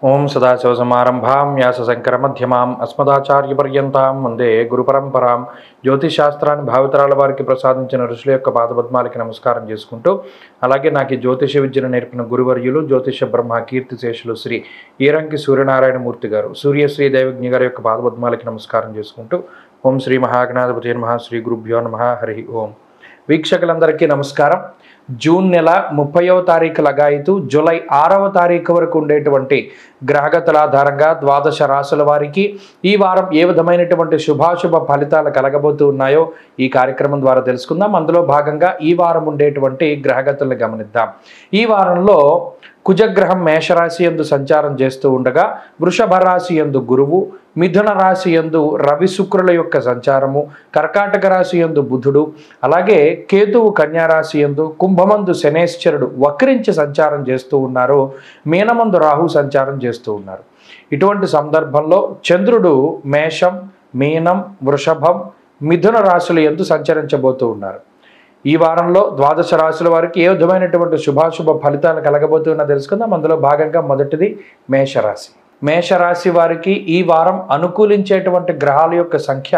ఓం సదాశివసమారంభాం వ్యాసశంకరమధ్యమాం అస్మదాచార్యపర్యంతాం వందే గురుపరంపరాం. జ్యోతిషాస్త్రాన్ని భావితరాల వారికి ప్రసాదించిన ఋషుల యొక్క పాదపద్మాలకి నమస్కారం చేసుకుంటూ, అలాగే నాకు ఈ జ్యోతిష విద్యను నేర్పిన గురువర్యులు జ్యోతిష బ్రహ్మ కీర్తిశేషులు శ్రీ ఈరంకి సూర్యనారాయణమూర్తి గారు, సూర్యశ్రీ దైవజ్ఞ గారి యొక్క పాదపద్మాలకి నమస్కారం చేసుకుంటూ, ఓం శ్రీ మహాగణాధిపతి నమః, శ్రీ గురుభ్యో నమః, హరి ఓం. వీక్షకులందరికీ నమస్కారం. జూన్ నెల 30వ తారీఖు లగాయితూ జూలై 6వ తారీఖు వరకు ఉండేటువంటి గ్రహగతుల ఆధారంగా ద్వాదశ రాశుల వారికి ఈ వారం ఏ విధమైనటువంటి శుభాశుభ ఫలితాలు కలగబోతూ ఉన్నాయో ఈ కార్యక్రమం ద్వారా తెలుసుకుందాం. అందులో భాగంగా ఈ వారం ఉండేటువంటి గ్రహగతులను గమనిద్దాం. ఈ వారంలో కుజగ్రహం మేషరాశి యందు సంచారం చేస్తూ ఉండగా, వృషభ రాశి యందు గురువు, మిథున రాశి యందు రవి శుక్రుల యొక్క సంచారము, కర్కాటక రాశి యందు బుధుడు, అలాగే కేతువు కన్యారాశి యందు, కుంభమందు శనేశ్వరుడు వక్రించి సంచారం చేస్తూ ఉన్నారు, మీనమందు రాహు సంచారం చేస్తూ ఉన్నారు. ఇటువంటి సందర్భంలో చంద్రుడు మేషం, మీనం, వృషభం, మిథున రాశుల యందు సంచరించబోతూ ఉన్నారు. ఈ వారంలో ద్వాదశ రాశుల వారికి ఏ విధమైనటువంటి శుభాశుభ ఫలితాలు కలగబోతున్నా తెలుసుకుందాం. అందులో భాగంగా మొదటిది మేషరాశి. మేషరాశి వారికి ఈ వారం అనుకూలించేటువంటి గ్రహాల యొక్క సంఖ్య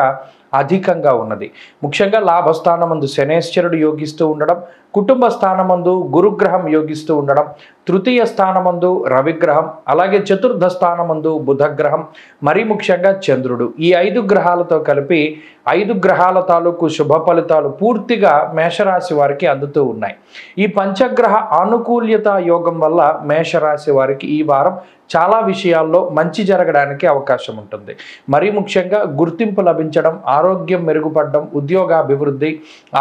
అధికంగా ఉన్నది. ముఖ్యంగా లాభస్థానమందు శనేశ్వరుడు యోగిస్తూ ఉండడం, కుటుంబ స్థానమందు గురుగ్రహం యోగిస్తూ ఉండడం, తృతీయ స్థానమందు రవిగ్రహం, అలాగే చతుర్థ స్థానమందు బుధగ్రహం, మరీ ముఖ్యంగా చంద్రుడు, ఈ 5 గ్రహాలతో కలిపి 5 గ్రహాల తాలూకు శుభ ఫలితాలు పూర్తిగా మేషరాశి వారికి అందుతూ ఉన్నాయి. ఈ పంచగ్రహ ఆనుకూల్యత యోగం వల్ల మేషరాశి వారికి ఈ వారం చాలా విషయాల్లో మంచి జరగడానికి అవకాశం ఉంటుంది. మరీ ముఖ్యంగా గుర్తింపు లభించడం, ఆరోగ్యం మెరుగుపడడం, ఉద్యోగాభివృద్ధి,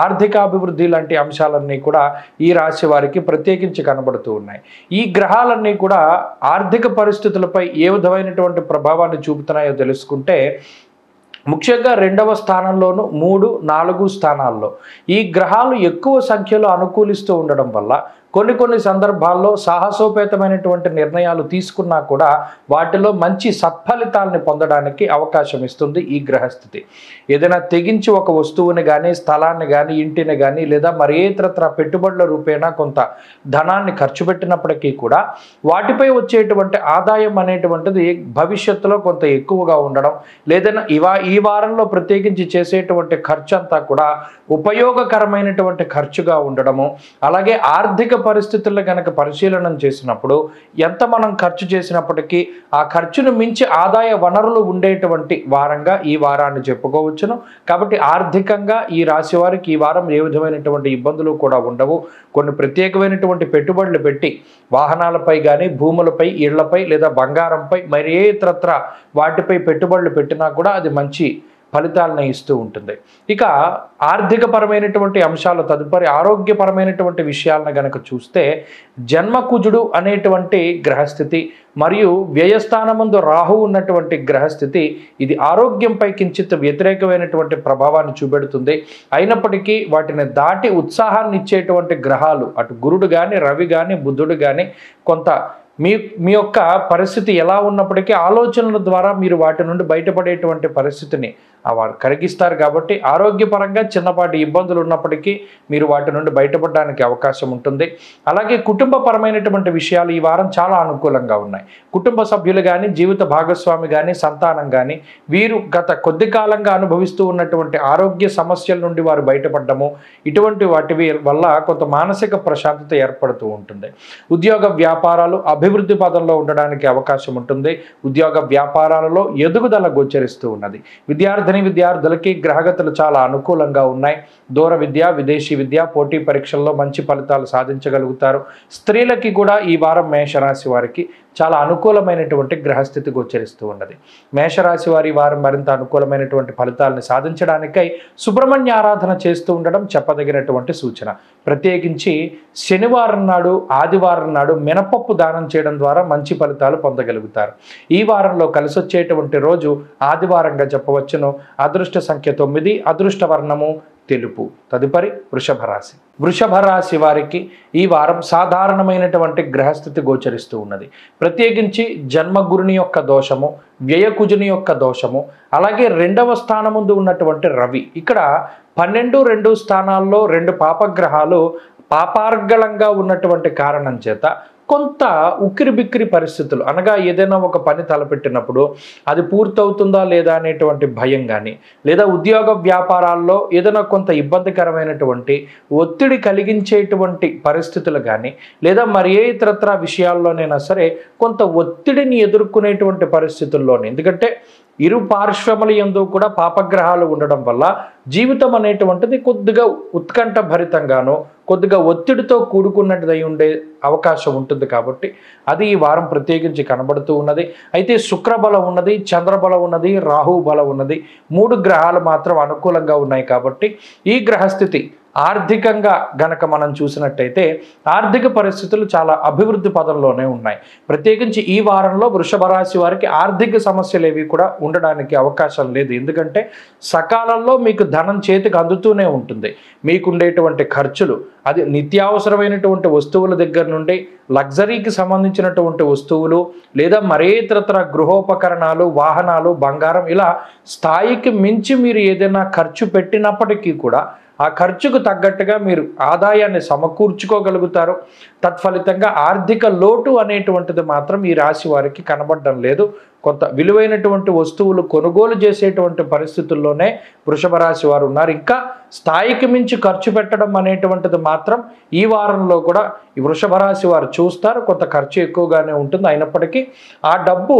ఆర్థికాభివృద్ధి లాంటి అంశాలన్నీ కూడా ఈ రాశి వారికి ప్రత్యేకించి కనబడుతూ ఉన్నాయి. ఈ గ్రహాలన్నీ కూడా ఆర్థిక పరిస్థితులపై ఏ విధమైనటువంటి ప్రభావాన్ని చూపుతున్నాయో తెలుసుకుంటే, ముఖ్యంగా 2వ స్థానంలోను 3, 4 స్థానాల్లో ఈ గ్రహాలు ఎక్కువ సంఖ్యలో అనుకూలిస్తూ ఉండడం వల్ల కొన్ని సందర్భాల్లో సాహసోపేతమైనటువంటి నిర్ణయాలు తీసుకున్నా కూడా వాటిలో మంచి సత్ఫలితాలని పొందడానికి అవకాశం ఇస్తుంది ఈ గ్రహస్థితి. ఏదైనా తెగించి ఒక వస్తువుని కానీ, స్థలాన్ని కానీ, ఇంటిని కానీ, లేదా మరి ఇతరత్ర పెట్టుబడుల రూపేణా కొంత ధనాన్ని ఖర్చు పెట్టినప్పటికీ కూడా వాటిపై వచ్చేటువంటి ఆదాయం అనేటువంటిది భవిష్యత్తులో కొంత ఎక్కువగా ఉండడం, లేదైనా ఈ వారంలో ప్రత్యేకించి చేసేటువంటి ఖర్చు అంతా కూడా ఉపయోగకరమైనటువంటి ఖర్చుగా ఉండడము, అలాగే ఆర్థిక పరిస్థితుల్లో కనుక పరిశీలన చేసినప్పుడు ఎంత మనం ఖర్చు చేసినప్పటికీ ఆ ఖర్చును మించి ఆదాయ వనరులు ఉండేటువంటి వారంగా ఈ వారాన్ని చెప్పుకోవచ్చును. కాబట్టి ఆర్థికంగా ఈ రాశి వారికి ఈ వారం ఏ విధమైనటువంటి ఇబ్బందులు కూడా ఉండవు. కొన్ని ప్రత్యేకమైనటువంటి పెట్టుబడులు పెట్టి వాహనాలపై కానీ, భూములపై, ఇళ్లపై, లేదా బంగారంపై, మరి ఏ ఇతరత్ర వాటిపై పెట్టుబడులు పెట్టినా కూడా అది మంచి ఫలితాలను ఇస్తూ ఉంటుంది. ఇక ఆర్థికపరమైనటువంటి అంశాలు తదుపరి ఆరోగ్యపరమైనటువంటి విషయాలను గనక చూస్తే, జన్మకుజుడు అనేటువంటి గ్రహస్థితి మరియు వ్యయస్థానమందు రాహు ఉన్నటువంటి గ్రహస్థితి ఇది ఆరోగ్యంపై కించిత్ వ్యతిరేకమైనటువంటి ప్రభావాన్ని చూపెడుతుంది. అయినప్పటికీ వాటిని దాటి ఉత్సాహాన్ని ఇచ్చేటువంటి గ్రహాలు అటు గురుడు కానీ, రవి కానీ, బుధుడు కానీ కొంత మీ యొక్క పరిస్థితి ఎలా ఉన్నప్పటికీ ఆలోచనల ద్వారా మీరు వాటి నుండి బయటపడేటువంటి పరిస్థితిని వారు కలిగిస్తారు. కాబట్టి ఆరోగ్యపరంగా చిన్నపాటి ఇబ్బందులు ఉన్నప్పటికీ మీరు వాటి నుండి బయటపడడానికి అవకాశం ఉంటుంది. అలాగే కుటుంబపరమైనటువంటి విషయాలు ఈ వారం చాలా అనుకూలంగా ఉన్నాయి. కుటుంబ సభ్యులు కానీ, జీవిత భాగస్వామి కానీ, సంతానం కానీ వీరు గత కొద్ది కాలంగా అనుభవిస్తూ ఉన్నటువంటి ఆరోగ్య సమస్యల నుండి వారు బయటపడము, ఇటువంటి వాటి వల్ల కొంత మానసిక ప్రశాంతత ఏర్పడుతూ ఉంటుంది. ఉద్యోగ వ్యాపారాలు అభివృద్ధి పదంలో ఉండడానికి అవకాశం ఉంటుంది. ఉద్యోగ వ్యాపారాలలో ఎదుగుదల గోచరిస్తూ ఉన్నది. విద్యార్థులకి గ్రహగతులు చాలా అనుకూలంగా ఉన్నాయి. దూర విద్య, విదేశీ విద్య, పోటీ పరీక్షల్లో మంచి ఫలితాలు సాధించగలుగుతారు. స్త్రీలకి కూడా ఈ వారం మేషరాశి వారికి చాలా అనుకూలమైనటువంటి గ్రహస్థితి గోచరిస్తూ ఉన్నది. మేషరాశి వారి వారం మరింత అనుకూలమైనటువంటి ఫలితాలను సాధించడానికై సుబ్రహ్మణ్య ఆరాధన చేస్తూ ఉండడం చెప్పదగినటువంటి సూచన. ప్రత్యేకించి శనివారం నాడు, ఆదివారం నాడు మినపప్పు దానం చేయడం ద్వారా మంచి ఫలితాలు పొందగలుగుతారు. ఈ వారంలో కలిసొచ్చేటువంటి రోజు ఆదివారంగా చెప్పవచ్చును. అదృష్ట సంఖ్య 9, అదృష్ట వర్ణము తెలుపు. తదుపరి వృషభ రాశి. వృషభ రాశి వారికి ఈ వారం సాధారణమైనటువంటి గ్రహస్థితి గోచరిస్తూ ఉన్నది. ప్రత్యేకించి జన్మగురుని యొక్క దోషము, వ్యయకుజుని యొక్క దోషము, అలాగే 2వ స్థానముందు ఉన్నటువంటి రవి, ఇక్కడ 12, 2 స్థానాల్లో 2 పాపగ్రహాలు పాపార్గళంగా ఉన్నటువంటి కారణం చేత కొంత ఉక్కిరి బిక్కిరి పరిస్థితులు, అనగా ఏదైనా ఒక పని తలపెట్టినప్పుడు అది పూర్తవుతుందా లేదా అనేటువంటి భయం కానీ, లేదా ఉద్యోగ వ్యాపారాల్లో ఏదైనా కొంత ఇబ్బందికరమైనటువంటి ఒత్తిడి కలిగించేటువంటి పరిస్థితులు కానీ, లేదా మరి ఏ ఇతరత్ర విషయాల్లోనైనా సరే కొంత ఒత్తిడిని ఎదుర్కొనేటువంటి పరిస్థితుల్లోనే, ఎందుకంటే ఇరు పార్శ్వముల యందు కూడా పాపగ్రహాలు ఉండడం వల్ల జీవితం అనేటువంటిది కొద్దిగా ఉత్కంఠ భరితంగానో కొద్దిగా ఒత్తిడితో కూడుకున్నట్టుదై ఉండే అవకాశం ఉంటుంది. కాబట్టి అది ఈ వారం ప్రత్యేకించి కనబడుతూ ఉన్నది. అయితే శుక్రబలం ఉన్నది, చంద్రబలం ఉన్నది, రాహు బలం ఉన్నది, 3 గ్రహాలు మాత్రం అనుకూలంగా ఉన్నాయి. కాబట్టి ఈ గ్రహస్థితి ఆర్థికంగా గనక మనం చూసినట్టయితే ఆర్థిక పరిస్థితులు చాలా అభివృద్ధి పదంలోనే ఉన్నాయి. ప్రత్యేకించి ఈ వారంలో వృషభ రాశి వారికి ఆర్థిక సమస్యలు ఏవి కూడా ఉండడానికి అవకాశం లేదు. ఎందుకంటే సకాలంలో మీకు ధనం చేతికి అందుతూనే ఉంటుంది. మీకుండేటువంటి ఖర్చులు, అది నిత్యావసరమైనటువంటి వస్తువుల దగ్గర నుండి లగ్జరీకి సంబంధించినటువంటి వస్తువులు, లేదా మరే ఇతరత్ర గృహోపకరణాలు, వాహనాలు, బంగారం, ఇలా స్థాయికి మించి మీరు ఏదైనా ఖర్చు పెట్టినప్పటికీ కూడా ఆ ఖర్చుకు తగ్గట్టుగా మీరు ఆదాయాన్ని సమకూర్చుకోగలుగుతారు. తత్ఫలితంగా ఆర్థిక లోటు అనేటువంటిది మాత్రం ఈ రాశి వారికి కనబడడం లేదు. కొంత విలువైనటువంటి వస్తువులు కొనుగోలు చేసేటువంటి పరిస్థితుల్లోనే వృషభ రాశి వారు ఉన్నారు. ఇంకా స్థాయికి మించి ఖర్చు పెట్టడం అనేటువంటిది మాత్రం ఈ వారంలో కూడా ఈ వృషభ రాశి వారు చూస్తారు. కొంత ఖర్చు ఎక్కువగానే ఉంటుంది, అయినప్పటికీ ఆ డబ్బు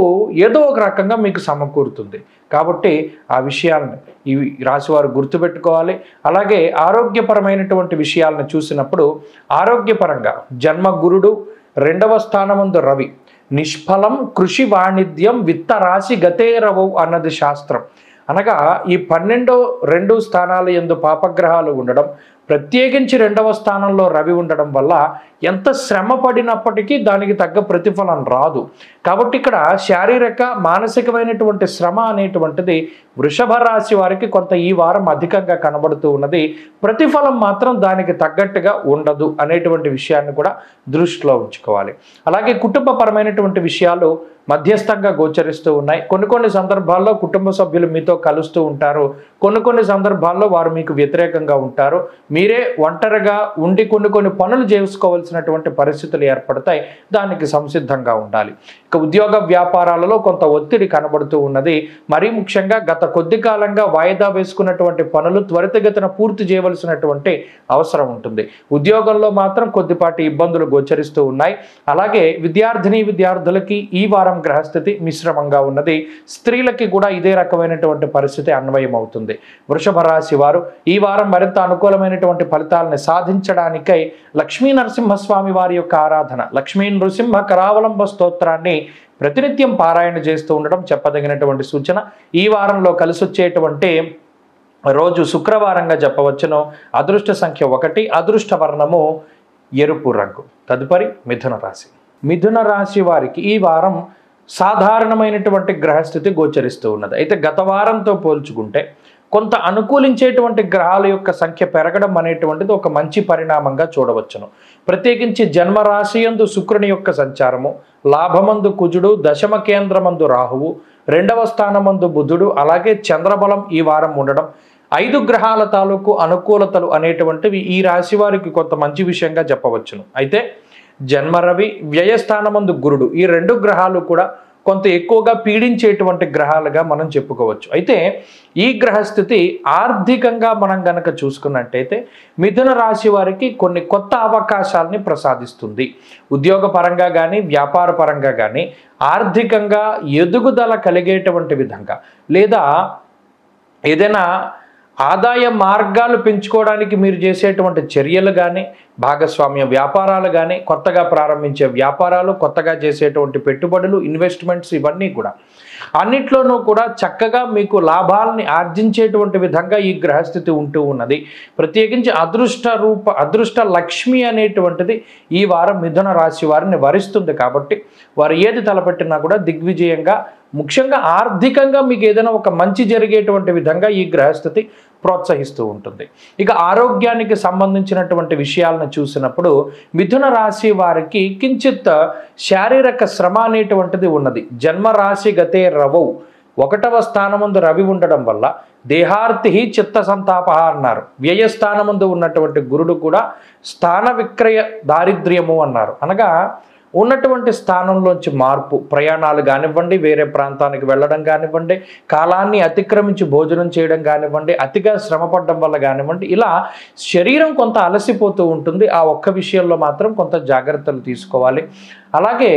ఏదో ఒక రకంగా మీకు సమకూరుతుంది. కాబట్టి ఆ విషయాలను ఈ రాశి వారు గుర్తుపెట్టుకోవాలి. అలాగే ఆరోగ్యపరమైనటువంటి విషయాలను చూసినప్పుడు ఆరోగ్యపరంగా జన్మ గురుడు, 2వ స్థానమందు రవి, నిష్ఫలం కృషి వాణిజ్యం విత్త రాశి గతేరవు అన్నది శాస్త్రం. అనగా ఈ 12 స్థానాల యందు పాపగ్రహాలు ఉండడం, ప్రత్యేకించి 2వ స్థానంలో రవి ఉండడం వల్ల ఎంత శ్రమ పడినప్పటికీ దానికి తగ్గ ప్రతిఫలం రాదు. కాబట్టి ఇక్కడ శారీరక మానసికమైనటువంటి శ్రమ అనేటువంటిది వృషభ రాశి వారికి కొంత ఈ వారం అధికంగా కనబడుతూ ఉన్నది. ప్రతిఫలం మాత్రం దానికి తగ్గట్టుగా ఉండదు అనేటువంటి విషయాన్ని కూడా దృష్టిలో ఉంచుకోవాలి. అలాగే కుటుంబపరమైనటువంటి విషయాలు మధ్యస్థంగా గోచరిస్తూ ఉన్నాయి. కొన్ని సందర్భాల్లో కుటుంబ సభ్యులు మీతో కలుస్తూ ఉంటారు, కొన్ని సందర్భాల్లో వారు మీకు వ్యతిరేకంగా ఉంటారు. మీరే ఒంటరిగా ఉండి కొన్ని పనులు చేసుకోవాల్సినటువంటి పరిస్థితులు ఏర్పడతాయి. దానికి సంసిద్ధంగా ఉండాలి. ఇక ఉద్యోగ వ్యాపారాలలో కొంత ఒత్తిడి కనబడుతూ ఉన్నది. మరీ ముఖ్యంగా గత కొద్ది కాలంగా వాయిదా వేసుకున్నటువంటి పనులు త్వరితగతిన పూర్తి చేయవలసినటువంటి అవసరం ఉంటుంది. ఉద్యోగంలో మాత్రం కొద్దిపాటి ఇబ్బందులు గోచరిస్తూ ఉన్నాయి. అలాగే విద్యార్థులకి ఈ వారం గ్రహస్థితి మిశ్రమంగా ఉన్నది. స్త్రీలకి కూడా ఇదే రకమైనటువంటి పరిస్థితి అన్వయం అవుతుంది. వృషభ రాశి వారు ఈ వారం మరింత అనుకూలమైనటువంటి ఫలితాలను సాధించడానికై లక్ష్మీ నరసింహస్వామి వారి యొక్క ఆరాధన, లక్ష్మీ నృసింహ కరావలంబ స్తోత్రాన్ని ప్రతినిత్యం పారాయణ చేస్తూ ఉండడం చెప్పదగినటువంటి సూచన. ఈ వారంలో కలిసి వచ్చేటువంటి రోజు శుక్రవారంగా చెప్పవచ్చును. అదృష్ట సంఖ్య 1, అదృష్ట వర్ణము ఎరుపు రంగు. తదుపరి మిథున రాశి. మిథున రాశి వారికి ఈ వారం సాధారణమైనటువంటి గ్రహస్థితి గోచరిస్తూ ఉన్నది. అయితే గత వారంతో పోల్చుకుంటే కొంత అనుకూలించేటువంటి గ్రహాల యొక్క సంఖ్య పెరగడం అనేటువంటిది ఒక మంచి పరిణామంగా చూడవచ్చును. ప్రత్యేకించి జన్మరాశి యందు శుక్రుని యొక్క సంచారము, లాభమందు కుజుడు, దశమ కేంద్రమందు రాహువు, 2వ స్థానమందు బుధుడు, అలాగే చంద్రబలం ఈ వారం ఉండడం, 5 గ్రహాల తాలూకు అనుకూలతలు అనేటువంటివి ఈ రాశి వారికి కొంత మంచి విషయంగా చెప్పవచ్చును. అయితే జన్మరవి, వ్యయస్థానమందు గురుడు, ఈ 2 గ్రహాలు కూడా కొంత ఎక్కువగా పీడించేటువంటి గ్రహాలుగా మనం చెప్పుకోవచ్చు. అయితే ఈ గ్రహస్థితి ఆర్థికంగా మనం గనక చూసుకున్నట్టయితే మిథున రాశి వారికి కొన్ని కొత్త అవకాశాలని ప్రసాదిస్తుంది. ఉద్యోగ పరంగా కానీ, వ్యాపార పరంగా కానీ ఆర్థికంగా ఎదుగుదల కలిగేటువంటి విధంగా, లేదా ఏదైనా ఆదాయ మార్గాలు పెంచుకోవడానికి మీరు చేసేటువంటి చర్యలు కానీ, భాగస్వామ్య వ్యాపారాలు కానీ, కొత్తగా ప్రారంభించే వ్యాపారాలు, కొత్తగా చేసేటువంటి పెట్టుబడులు, ఇన్వెస్ట్మెంట్స్, ఇవన్నీ కూడా అన్నిట్లోనూ కూడా చక్కగా మీకు లాభాలని ఆర్జించేటువంటి విధంగా ఈ గ్రహస్థితి ఉంటూ ఉన్నది. ప్రత్యేకించి అదృష్ట లక్ష్మి అనేటువంటిది ఈ వారం మిథున రాశి వారిని వరిస్తుంది. కాబట్టి వారు ఏది తలపెట్టినా కూడా దిగ్విజయంగా, ముఖ్యంగా ఆర్థికంగా మీకు ఏదైనా ఒక మంచి జరిగేటువంటి విధంగా ఈ గ్రహస్థితి ప్రోత్సహిస్తూ ఉంటుంది. ఇక ఆరోగ్యానికి సంబంధించినటువంటి విషయాలను చూసినప్పుడు మిథున రాశి వారికి కించిత్ శారీరక శ్రమ అనేటువంటిది ఉన్నది. జన్మరాశి గతే రవౌ, 1వ స్థానమందు రవి ఉండడం వల్ల దేహార్తి చిత్త సంతాప అన్నారు. వ్యయస్థానమందు ఉన్నటువంటి గురుడు కూడా స్థాన విక్రయ దారిద్ర్యము అన్నారు. అనగా ఉన్నటువంటి స్థానంలోంచి మార్పు, ప్రయాణాలు కానివ్వండి, వేరే ప్రాంతానికి వెళ్ళడం కానివ్వండి, కాలాన్ని అతిక్రమించి భోజనం చేయడం కానివ్వండి, అతిగా శ్రమపడడం వల్ల కానివ్వండి, ఇలా శరీరం కొంత అలసిపోతూ ఉంటుంది. ఆ ఒక్క విషయంలో మాత్రం కొంత జాగ్రత్తలు తీసుకోవాలి. అలాగే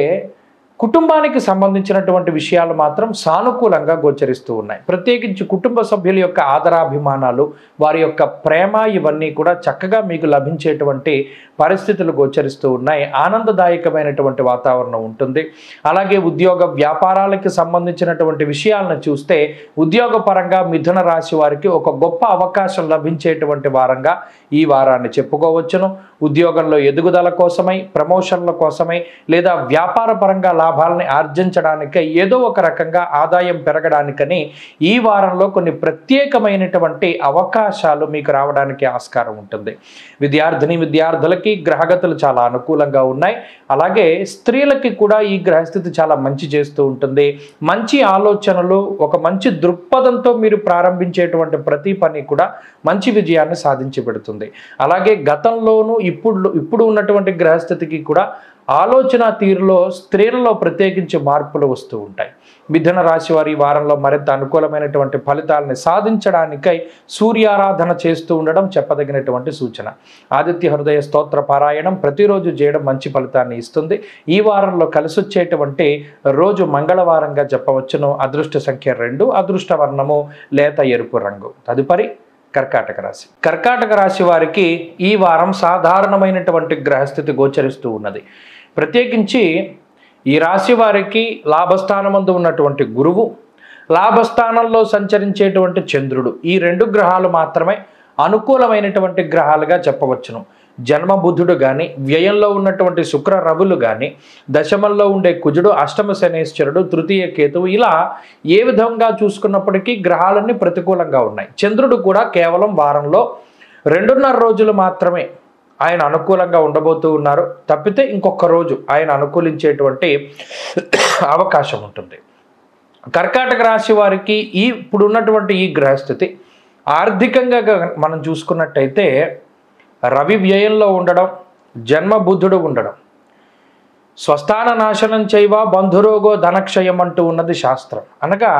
కుటుంబానికి సంబంధించినటువంటి విషయాలు మాత్రం సానుకూలంగా గోచరిస్తూ ఉన్నాయి. ప్రత్యేకించి కుటుంబ సభ్యుల యొక్క ఆదరాభిమానాలు, వారి యొక్క ప్రేమ, ఇవన్నీ కూడా చక్కగా మీకు లభించేటువంటి పరిస్థితులు గోచరిస్తూ ఉన్నాయి. ఆనందదాయకమైనటువంటి వాతావరణం ఉంటుంది. అలాగే ఉద్యోగ వ్యాపారాలకి సంబంధించినటువంటి విషయాలను చూస్తే ఉద్యోగపరంగా మిథున రాశి వారికి ఒక గొప్ప అవకాశం లభించేటువంటి వారంగా ఈ వారాన్ని చెప్పుకోవచ్చును. ఉద్యోగంలో ఎదుగుదల కోసమై, ప్రమోషన్ల కోసమై, లేదా వ్యాపార పరంగా లాభాలని ఆర్జించడానికై, ఏదో ఒక రకంగా ఆదాయం పెరగడానికని ఈ వారంలో కొన్ని ప్రత్యేకమైనటువంటి అవకాశాలు మీకు రావడానికి ఆస్కారం ఉంటుంది. విద్యార్థులకి గ్రహగతులు చాలా అనుకూలంగా ఉన్నాయి. అలాగే స్త్రీలకి కూడా ఈ గ్రహస్థితి చాలా మంచి చేస్తూ ఉంటుంది. మంచి ఆలోచనలు, ఒక మంచి దృక్పథంతో మీరు ప్రారంభించేటువంటి ప్రతి పని కూడా మంచి విజయాన్ని సాధించి పెడుతుంది. అలాగే గతంలోనూ ఇప్పుడు ఉన్నటువంటి గ్రహస్థితికి కూడా ఆలోచన తీరులో స్త్రీలలో ప్రత్యేకించి మార్పులు వస్తూ ఉంటాయి. మిథున రాశి వారి వారంలో మరింత అనుకూలమైనటువంటి ఫలితాలని సాధించడానికై సూర్యారాధన చేస్తూ ఉండడం చెప్పదగినటువంటి సూచన. ఆదిత్య హృదయ స్తోత్ర పారాయణం ప్రతిరోజు చేయడం మంచి ఫలితాన్ని ఇస్తుంది. ఈ వారంలో కలిసొచ్చేటువంటి రోజు మంగళవారంగా చెప్పవచ్చును. అదృష్ట సంఖ్య 2, అదృష్ట వర్ణము లేత ఎరుపు రంగు. తదుపరి కర్కాటక రాశి. కర్కాటక రాశి వారికి ఈ వారం సాధారణమైనటువంటి గ్రహస్థితి గోచరిస్తూ ఉన్నది. ప్రత్యేకించి ఈ రాశి వారికి లాభస్థానమందు ఉన్నటువంటి గురువు, లాభస్థానంలో సంచరించేటువంటి చంద్రుడు, ఈ 2 గ్రహాలు మాత్రమే అనుకూలమైనటువంటి గ్రహాలుగా చెప్పవచ్చును. జన్మ బుధుడు కానీ, వ్యయంలో ఉన్నటువంటి శుక్ర రవులు కానీ, దశమంలో ఉండే కుజుడు, అష్టమ శనేశ్వరుడు, తృతీయ కేతువు, ఇలా ఏ విధంగా చూసుకున్నప్పటికీ గ్రహాలన్నీ ప్రతికూలంగా ఉన్నాయి. చంద్రుడు కూడా కేవలం వారంలో 2.5 రోజులు మాత్రమే ఆయన అనుకూలంగా ఉండబోతూ ఉన్నారు. తప్పితే ఇంకొక రోజు ఆయన అనుకూలించేటువంటి అవకాశం ఉంటుంది. కర్కాటక రాశి వారికి ఇప్పుడున్నటువంటి ఈ గ్రహస్థితి ఆర్థికంగా మనం చూసుకున్నట్టయితే రవి వ్యయంలో ఉండడం, జన్మ బుధుడు ఉండడం, స్వస్థాన నాశనం చేయవ బంధురోగో ధనక్షయం అంటూ ఉన్నది శాస్త్రం. అనగా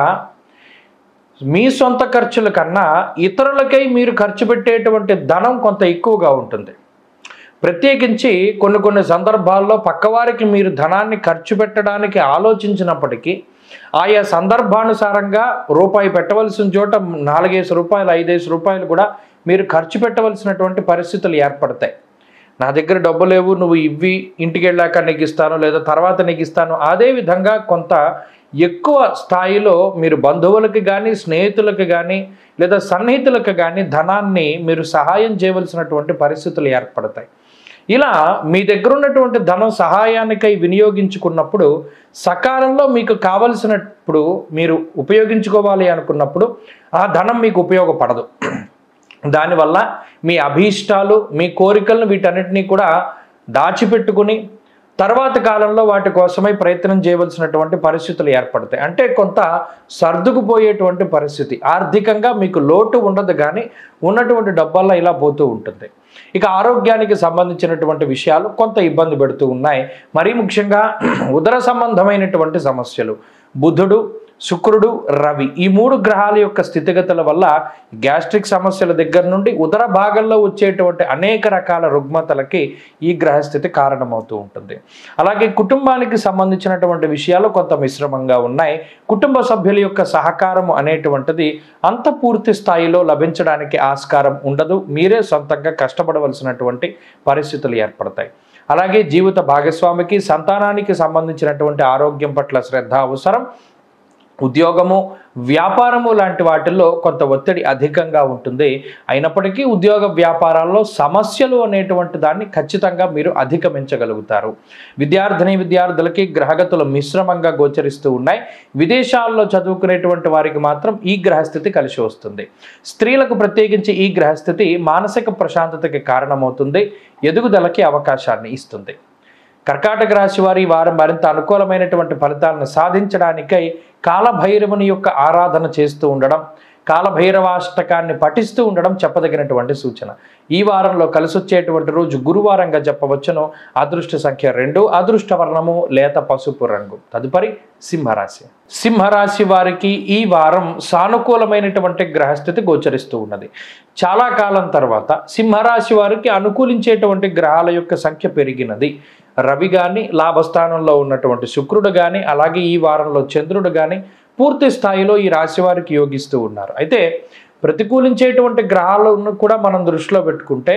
మీ సొంత ఖర్చుల కన్నా ఇతరులకై మీరు ఖర్చు పెట్టేటువంటి ధనం కొంత ఎక్కువగా ఉంటుంది. ప్రత్యేకించి కొన్ని సందర్భాల్లో పక్కవారికి మీరు ధనాన్ని ఖర్చు పెట్టడానికి ఆలోచించినప్పటికీ ఆయా సందర్భానుసారంగా రూపాయి పెట్టవలసిన చోట 4-5 రూపాయలు 5-5 రూపాయలు కూడా మీరు ఖర్చు పెట్టవలసినటువంటి పరిస్థితులు ఏర్పడతాయి. నా దగ్గర డబ్బు లేవు, నువ్వు ఇవ్వి, ఇంటికి వెళ్ళాక నీకు ఇస్తాను, లేదా తర్వాత నీకు ఇస్తాను. అదేవిధంగా కొంత ఎక్కువ స్థాయిలో మీరు బంధువులకి కానీ, స్నేహితులకు కానీ, లేదా సన్నిహితులకు కానీ ధనాన్ని మీరు సహాయం చేయవలసినటువంటి పరిస్థితులు ఏర్పడతాయి. ఇలా మీ దగ్గర ఉన్నటువంటి ధనం సహాయానికై వినియోగించుకున్నప్పుడు, సకాలంలో మీకు కావలసినప్పుడు మీరు ఉపయోగించుకోవాలి అనుకున్నప్పుడు ఆ ధనం మీకు ఉపయోగపడదు. దానివల్ల మీ అభీష్టాలు, మీ కోరికలను, వీటన్నిటినీ కూడా దాచిపెట్టుకుని తర్వాత కాలంలో వాటి కోసమై ప్రయత్నం చేయవలసినటువంటి పరిస్థితులు ఏర్పడతాయి. అంటే కొంత సర్దుకుపోయేటువంటి పరిస్థితి. ఆర్థికంగా మీకు లోటు ఉండదు, కానీ ఉన్నటువంటి డబ్బల్లా ఇలా పోతూ ఉంటుంది. ఇక ఆరోగ్యానికి సంబంధించినటువంటి విషయాలు కొంత ఇబ్బంది పెడుతూ ఉన్నాయి. మరీ ముఖ్యంగా ఉదర సంబంధమైనటువంటి సమస్యలు, బుధుడు, శుక్రుడు, రవి, ఈ 3 గ్రహాల యొక్క స్థితిగతుల వల్ల గ్యాస్ట్రిక్ సమస్యల దగ్గర నుండి ఉదర భాగంలో వచ్చేటువంటి అనేక రకాల రుగ్మతలకి ఈ గ్రహస్థితి కారణమవుతూ ఉంటుంది. అలాగే కుటుంబానికి సంబంధించినటువంటి విషయాలు కొంత మిశ్రమంగా ఉన్నాయి. కుటుంబ సభ్యుల యొక్క సహకారం అనేటువంటిది అంత పూర్తి స్థాయిలో లభించడానికి ఆస్కారం ఉండదు. మీరే సొంతంగా కష్టపడవలసినటువంటి పరిస్థితులు ఏర్పడతాయి. అలాగే జీవిత భాగస్వామికి, సంతానానికి సంబంధించినటువంటి ఆరోగ్యం పట్ల శ్రద్ధ అవసరం. ఉద్యోగము, వ్యాపారము లాంటి వాటిల్లో కొంత ఒత్తిడి అధికంగా ఉంటుంది. అయినప్పటికీ ఉద్యోగ వ్యాపారాల్లో సమస్యలు అనేటువంటి దాన్ని ఖచ్చితంగా మీరు అధిగమించగలుగుతారు. విద్యార్థులకి గ్రహగతులు మిశ్రమంగా గోచరిస్తూ ఉన్నాయి. విదేశాల్లో చదువుకునేటువంటి వారికి మాత్రం ఈ గ్రహస్థితి కలిసి వస్తుంది. స్త్రీలకు ప్రత్యేకించి ఈ గ్రహస్థితి మానసిక ప్రశాంతతకి కారణమవుతుంది, ఎదుగుదలకి అవకాశాన్ని ఇస్తుంది. కర్కాటక రాశి వారి వారం మరింత అనుకూలమైనటువంటి ఫలితాలను సాధించడానికై కాలభైరవుని యొక్క ఆరాధన చేస్తూ ఉండడం, కాలభైరవాష్టకాన్ని పఠిస్తూ ఉండడం చెప్పదగినటువంటి సూచన. ఈ వారంలో కలిసి వచ్చేటువంటి రోజు గురువారంగా చెప్పవచ్చును. అదృష్ట సంఖ్య 2, అదృష్ట వర్ణము లేత పసుపు రంగు. తదుపరి సింహరాశి. సింహరాశి వారికి ఈ వారం సానుకూలమైనటువంటి గ్రహస్థితి గోచరిస్తూ ఉన్నది. చాలా కాలం తర్వాత సింహరాశి వారికి అనుకూలించేటువంటి గ్రహాల యొక్క సంఖ్య పెరిగినది. రవి కానీ, లాభస్థానంలో ఉన్నటువంటి శుక్రుడు కానీ, అలాగే ఈ వారంలో చంద్రుడు కానీ పూర్తి స్థాయిలో ఈ రాశి వారికి యోగిస్తూ ఉన్నారు. అయితే ప్రతికూలించేటువంటి గ్రహాలను కూడా మనం దృష్టిలో పెట్టుకుంటే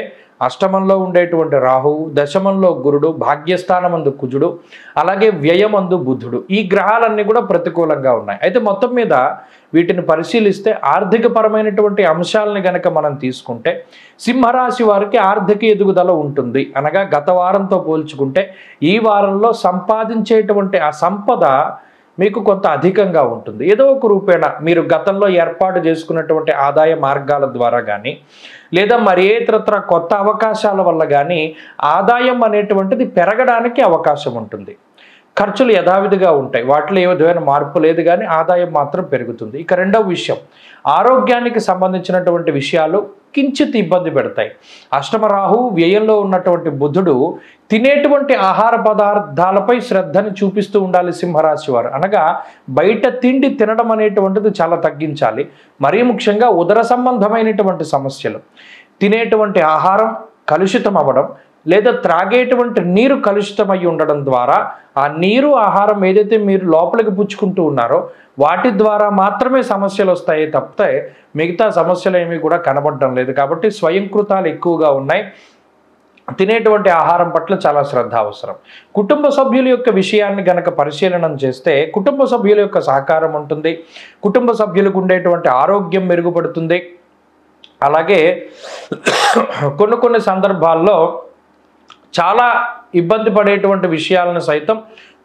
అష్టమంలో ఉండేటువంటి రాహువు, దశమంలో గురుడు, భాగ్యస్థానమందు కుజుడు, అలాగే వ్యయమందు బుధుడు, ఈ గ్రహాలన్నీ కూడా ప్రతికూలంగా ఉన్నాయి. అయితే మొత్తం మీద వీటిని పరిశీలిస్తే ఆర్థికపరమైనటువంటి అంశాలని గనక మనం తీసుకుంటే సింహరాశి వారికి ఆర్థిక ఎదుగుదల ఉంటుంది. అనగా గత వారంతో పోల్చుకుంటే ఈ వారంలో సంపాదించేటువంటి ఆ సంపద మీకు కొంత అధికంగా ఉంటుంది. ఏదో ఒక రూపేణా మీరు గతంలో ఏర్పాటు చేసుకున్నటువంటి ఆదాయ మార్గాల ద్వారా కానీ, లేదా మరి ఇతరత్ర కొత్త అవకాశాల వల్ల కానీ ఆదాయం అనేటువంటిది పెరగడానికి అవకాశం ఉంటుంది. ఖర్చులు యథావిధిగా ఉంటాయి, వాటిలో ఏ విధమైన మార్పు లేదు, కానీ ఆదాయం మాత్రం పెరుగుతుంది. ఇక రెండవ విషయం, ఆరోగ్యానికి సంబంధించినటువంటి విషయాలు కించిత్ ఇబ్బంది పెడతాయి. అష్టమ రాహు, వ్యయంలో ఉన్నటువంటి బుధుడు తినేటువంటి ఆహార పదార్థాలపై శ్రద్ధని చూపిస్తూ ఉండాలి సింహరాశి వారు. అనగా బయట తిండి తినడం అనేటువంటిది చాలా తగ్గించాలి. మరీ ముఖ్యంగా ఉదర సంబంధమైనటువంటి సమస్యలు, తినేటువంటి ఆహారం కలుషితం అవ్వడం, లేదా త్రాగేటువంటి నీరు కలుషితమై ఉండడం ద్వారా ఆ నీరు ఆహారం ఏదైతే మీరు లోపలికి పుచ్చుకుంటూ ఉన్నారో వాటి ద్వారా మాత్రమే సమస్యలు వస్తాయి తప్పితే మిగతా సమస్యలు ఏమీ కూడా కనబడడం లేదు. కాబట్టి స్వయంకృతాలు ఎక్కువగా ఉన్నాయి. తినేటువంటి ఆహారం పట్ల చాలా శ్రద్ధ అవసరం. కుటుంబ సభ్యుల యొక్క విషయాన్ని గనక పరిశీలనం చేస్తే కుటుంబ సభ్యుల యొక్క సహకారం ఉంటుంది, కుటుంబ సభ్యులకు ఉండేటువంటి ఆరోగ్యం మెరుగుపడుతుంది. అలాగే కొన్ని సందర్భాల్లో చాలా ఇబ్బంది పడేటువంటి విషయాలను సైతం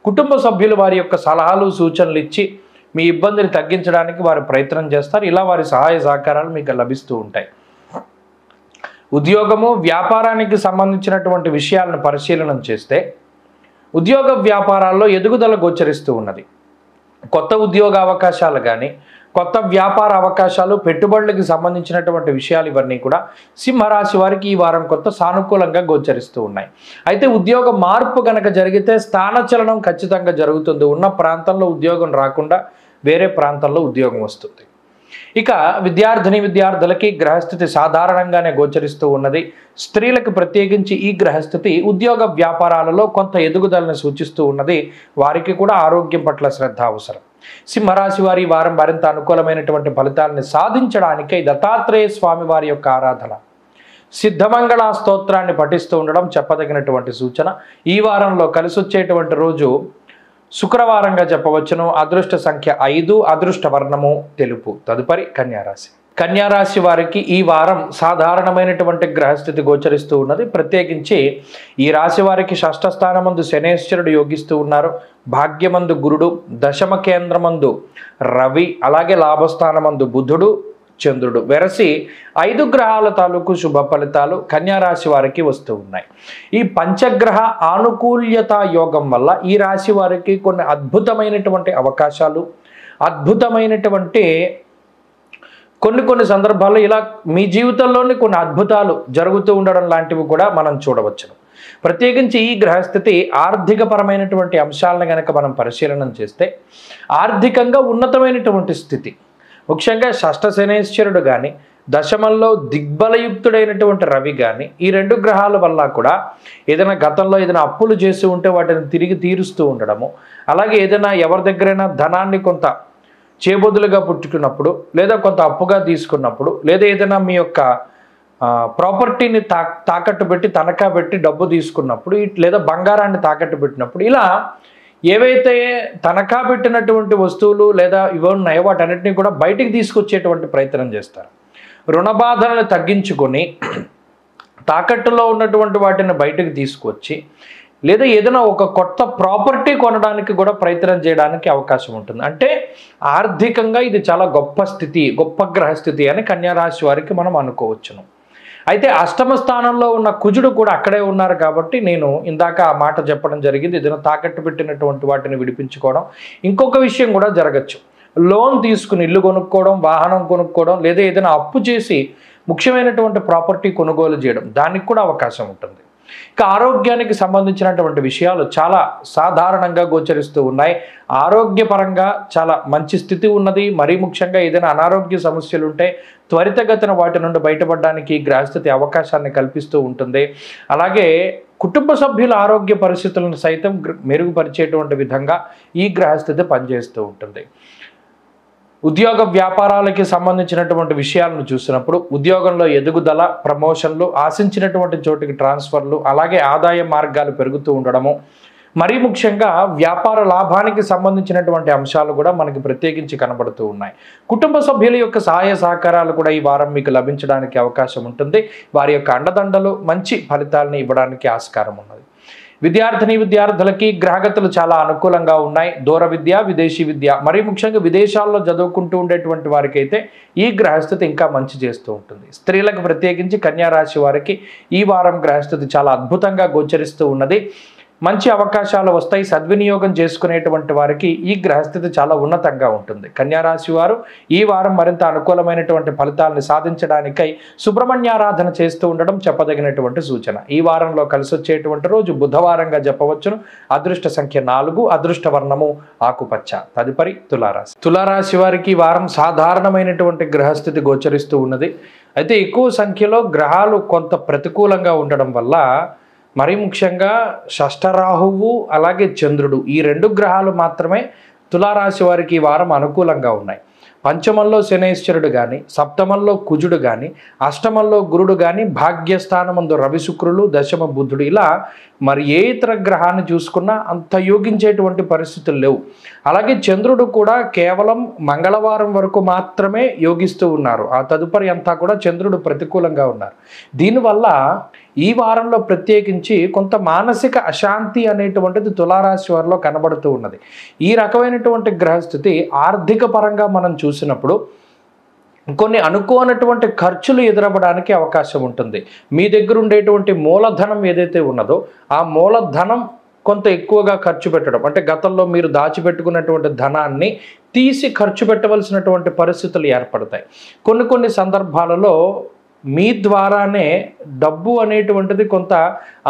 కుటుంబ సభ్యులు వారి యొక్క సలహాలు సూచనలు ఇచ్చి మీ ఇబ్బందిని తగ్గించడానికి వారు ప్రయత్నం చేస్తారు. ఇలా వారి సహాయ సహకారాలు మీకు లభిస్తూ ఉంటాయి. ఉద్యోగము, వ్యాపారానికి సంబంధించినటువంటి విషయాలను పరిశీలన చేస్తే ఉద్యోగ వ్యాపారాల్లో ఎదుగుదల గోచరిస్తూ ఉన్నది. కొత్త ఉద్యోగ అవకాశాలు కానీ, కొత్త వ్యాపార అవకాశాలు, పెట్టుబడులకు సంబంధించినటువంటి విషయాలు ఇవన్నీ కూడా సింహరాశి వారికి ఈ వారం కొంత సానుకూలంగా గోచరిస్తూ ఉన్నాయి. అయితే ఉద్యోగ మార్పు కనుక జరిగితే స్థానచలనం ఖచ్చితంగా జరుగుతుంది. ఉన్న ప్రాంతంలో ఉద్యోగం రాకుండా వేరే ప్రాంతంలో ఉద్యోగం వస్తుంది. ఇక విద్యార్థులకి గ్రహస్థితి సాధారణంగానే గోచరిస్తూ ఉన్నది. స్త్రీలకు ప్రత్యేకించి ఈ గ్రహస్థితి ఉద్యోగ వ్యాపారాలలో కొంత ఎదుగుదలను సూచిస్తూ ఉన్నది. వారికి కూడా ఆరోగ్యం పట్ల శ్రద్ధ అవసరం. సింహరాశి వారి వారం మరింత అనుకూలమైనటువంటి ఫలితాలను సాధించడానికై దత్తాత్రేయ స్వామి వారి యొక్క ఆరాధన, సిద్ధమంగళ స్తోత్రాన్ని పఠిస్తూ ఉండడం చెప్పదగినటువంటి సూచన. ఈ వారంలో కలిసి వచ్చేటువంటి రోజు శుక్రవారంగా చెప్పవచ్చును. అదృష్ట సంఖ్య 5, అదృష్ట వర్ణము తెలుపు. తదుపరి కన్యారాశి. కన్యారాశి వారికి ఈ వారం సాధారణమైనటువంటి గ్రహస్థితి గోచరిస్తూ ఉన్నది. ప్రత్యేకించి ఈ రాశి వారికి షష్ఠ స్థానమందు శనేశ్వరుడు యోగిస్తూ ఉన్నారు. భాగ్యమందు గురుడు, దశమ కేంద్రమందు రవి, అలాగే లాభస్థానమందు బుధుడు, చంద్రుడు వెరసి 5 గ్రహాల తాలూకు శుభ ఫలితాలు కన్యారాశి వారికి వస్తూ ఉన్నాయి. ఈ పంచగ్రహ ఆనుకూల్యత యోగం వల్ల ఈ రాశి వారికి కొన్ని అద్భుతమైనటువంటి అవకాశాలు, అద్భుతమైనటువంటి కొన్ని సందర్భాల్లో ఇలా మీ జీవితంలోని కొన్ని అద్భుతాలు జరుగుతూ ఉండడం లాంటివి కూడా మనం చూడవచ్చును. ప్రత్యేకించి ఈ గ్రహస్థితి ఆర్థికపరమైనటువంటి అంశాలను కనుక మనం పరిశీలన చేస్తే ఆర్థికంగా ఉన్నతమైనటువంటి స్థితి, ముఖ్యంగా షష్ఠ శనేశ్వరుడు కానీ, దశమంలో దిగ్బలయుక్తుడైనటువంటి రవి కానీ, ఈ 2 గ్రహాల వల్ల కూడా ఏదైనా గతంలో ఏదైనా అప్పులు చేసి ఉంటే వాటిని తిరిగి తీరుస్తూ ఉండడము, అలాగే ఏదైనా ఎవరి దగ్గరైనా ధనాన్ని కొంత చేబొదులుగా పుట్టుకున్నప్పుడు, లేదా కొంత అప్పుగా తీసుకున్నప్పుడు, లేదా ఏదైనా మీ యొక్క ప్రాపర్టీని తాకట్టు పెట్టి తనఖా పెట్టి డబ్బు తీసుకున్నప్పుడు, లేదా బంగారాన్ని తాకట్టు పెట్టినప్పుడు, ఇలా ఏవైతే తనఖా పెట్టినటువంటి వస్తువులు లేదా ఇవి ఉన్నాయో వాటన్నిటిని కూడా బయటికి తీసుకొచ్చేటువంటి ప్రయత్నం చేస్తారు. రుణ బాధలను తగ్గించుకొని తాకట్టులో ఉన్నటువంటి వాటిని బయటకు తీసుకొచ్చి, లేదా ఏదైనా ఒక కొత్త ప్రాపర్టీ కొనడానికి కూడా ప్రయత్నం చేయడానికి అవకాశం ఉంటుంది. అంటే ఆర్థికంగా ఇది చాలా గొప్ప స్థితి, గొప్ప గ్రహస్థితి అని కన్యారాశి వారికి మనం అనుకోవచ్చును. అయితే అష్టమ స్థానంలో ఉన్న కుజుడు కూడా అక్కడే ఉన్నారు కాబట్టి నేను ఇందాక ఆ మాట చెప్పడం జరిగింది. ఏదైనా తాకట్టు పెట్టినటువంటి వాటిని విడిపించుకోవడం. ఇంకొక విషయం కూడా జరగచ్చు, లోన్ తీసుకుని ఇల్లు కొనుక్కోవడం, వాహనం కొనుక్కోవడం, లేదా ఏదైనా అప్పు చేసి ముఖ్యమైనటువంటి ప్రాపర్టీ కొనుగోలు చేయడం, దానికి కూడా అవకాశం ఉంటుంది. ఇక ఆరోగ్యానికి సంబంధించినటువంటి విషయాలు చాలా సాధారణంగా గోచరిస్తూ ఉన్నాయి. ఆరోగ్యపరంగా చాలా మంచి స్థితి ఉన్నది. మరీ ముఖ్యంగా ఏదైనా అనారోగ్య సమస్యలు ఉంటే త్వరితగతిన వాటి నుండి బయటపడడానికి గ్రహస్థితి అవకాశాన్ని కల్పిస్తూ ఉంటుంది. అలాగే కుటుంబ సభ్యుల ఆరోగ్య పరిస్థితులను సైతం మెరుగుపరిచేటువంటి విధంగా ఈ గ్రహస్థితి పనిచేస్తూ ఉంటుంది. ఉద్యోగ వ్యాపారాలకి సంబంధించినటువంటి విషయాలను చూసినప్పుడు ఉద్యోగంలో ఎదుగుదల, ప్రమోషన్లు, ఆశించినటువంటి చోటికి ట్రాన్స్ఫర్లు, అలాగే ఆదాయ మార్గాలు పెరుగుతూ ఉండడము, మరీ ముఖ్యంగా వ్యాపార లాభానికి సంబంధించినటువంటి అంశాలు కూడా మనకి ప్రత్యేకించి కనబడుతూ ఉన్నాయి. కుటుంబ సభ్యుల యొక్క సహాయ సహకారాలు కూడా ఈ వారం మీకు లభించడానికి అవకాశం ఉంటుంది. వారి యొక్క అండదండలు మంచి ఫలితాలను ఇవ్వడానికి ఆస్కారం ఉన్నది. విద్యార్థులకి గ్రహగతులు చాలా అనుకూలంగా ఉన్నాయి. దూర విద్య, విదేశీ విద్య, మరీ ముఖ్యంగా విదేశాల్లో చదువుకుంటూ ఉండేటువంటి వారికి అయితే ఈ గ్రహస్థితి ఇంకా మంచి చేస్తూ ఉంటుంది. స్త్రీలకు ప్రత్యేకించి కన్యా రాశి వారికి ఈ వారం గ్రహస్థితి చాలా అద్భుతంగా గోచరిస్తూ ఉన్నది. మంచి అవకాశాలు వస్తాయి. సద్వినియోగం చేసుకునేటువంటి వారికి ఈ గ్రహస్థితి చాలా ఉన్నతంగా ఉంటుంది. కన్యా రాశి వారు ఈ వారం మరింత అనుకూలమైనటువంటి ఫలితాలను సాధించడానికై సుబ్రహ్మణ్యారాధన చేస్తూ ఉండడం చెప్పదగినటువంటి సూచన. ఈ వారంలో కలిసి వచ్చేటువంటి రోజు బుధవారంగా చెప్పవచ్చును. అదృష్ట సంఖ్య 4, అదృష్ట వర్ణము ఆకుపచ్చ. తదుపరి తులారాశి. తులారాశి వారికి ఈ వారం సాధారణమైనటువంటి గ్రహస్థితి గోచరిస్తూ ఉన్నది. అయితే ఎక్కువ సంఖ్యలో గ్రహాలు కొంత ప్రతికూలంగా ఉండడం వల్ల, మరీ ముఖ్యంగా షష్ఠరాహువు అలాగే చంద్రుడు, ఈ 2 గ్రహాలు మాత్రమే తులారాశి వారికి ఈ వారం అనుకూలంగా ఉన్నాయి. పంచమంలో శనేశ్వరుడు కానీ, సప్తమంలో కుజుడు కానీ, అష్టమంలో గురుడు కానీ, భాగ్యస్థానమందు రవి శుక్రులు, దశమ బుద్ధుడు, ఇలా మరి ఏ ఇతర గ్రహాన్ని చూసుకున్నా అంత యోగించేటువంటి పరిస్థితులు లేవు. అలాగే చంద్రుడు కూడా కేవలం మంగళవారం వరకు మాత్రమే యోగిస్తూ ఉన్నారు. ఆ తదుపరి అంతా కూడా చంద్రుడు ప్రతికూలంగా ఉన్నారు. దీనివల్ల ఈ వారంలో ప్రత్యేకించి కొంత మానసిక అశాంతి అనేటువంటిది తులారాశి వారిలో కనబడుతూ ఉన్నది. ఈ రకమైనటువంటి గ్రహస్థితి ఆర్థిక పరంగా మనం చూసినప్పుడు కొన్ని అనుకోనటువంటి ఖర్చులు ఎదురవ్వడానికి అవకాశం ఉంటుంది. మీ దగ్గర ఉండేటువంటి మూలధనం ఏదైతే ఉన్నదో ఆ మూలధనం కొంత ఎక్కువగా ఖర్చు పెట్టడం, అంటే గతంలో మీరు దాచిపెట్టుకున్నటువంటి ధనాన్ని తీసి ఖర్చు పెట్టవలసినటువంటి పరిస్థితులు ఏర్పడతాయి. కొన్ని సందర్భాలలో మీ ద్వారానే డబ్బు అనేటువంటిది కొంత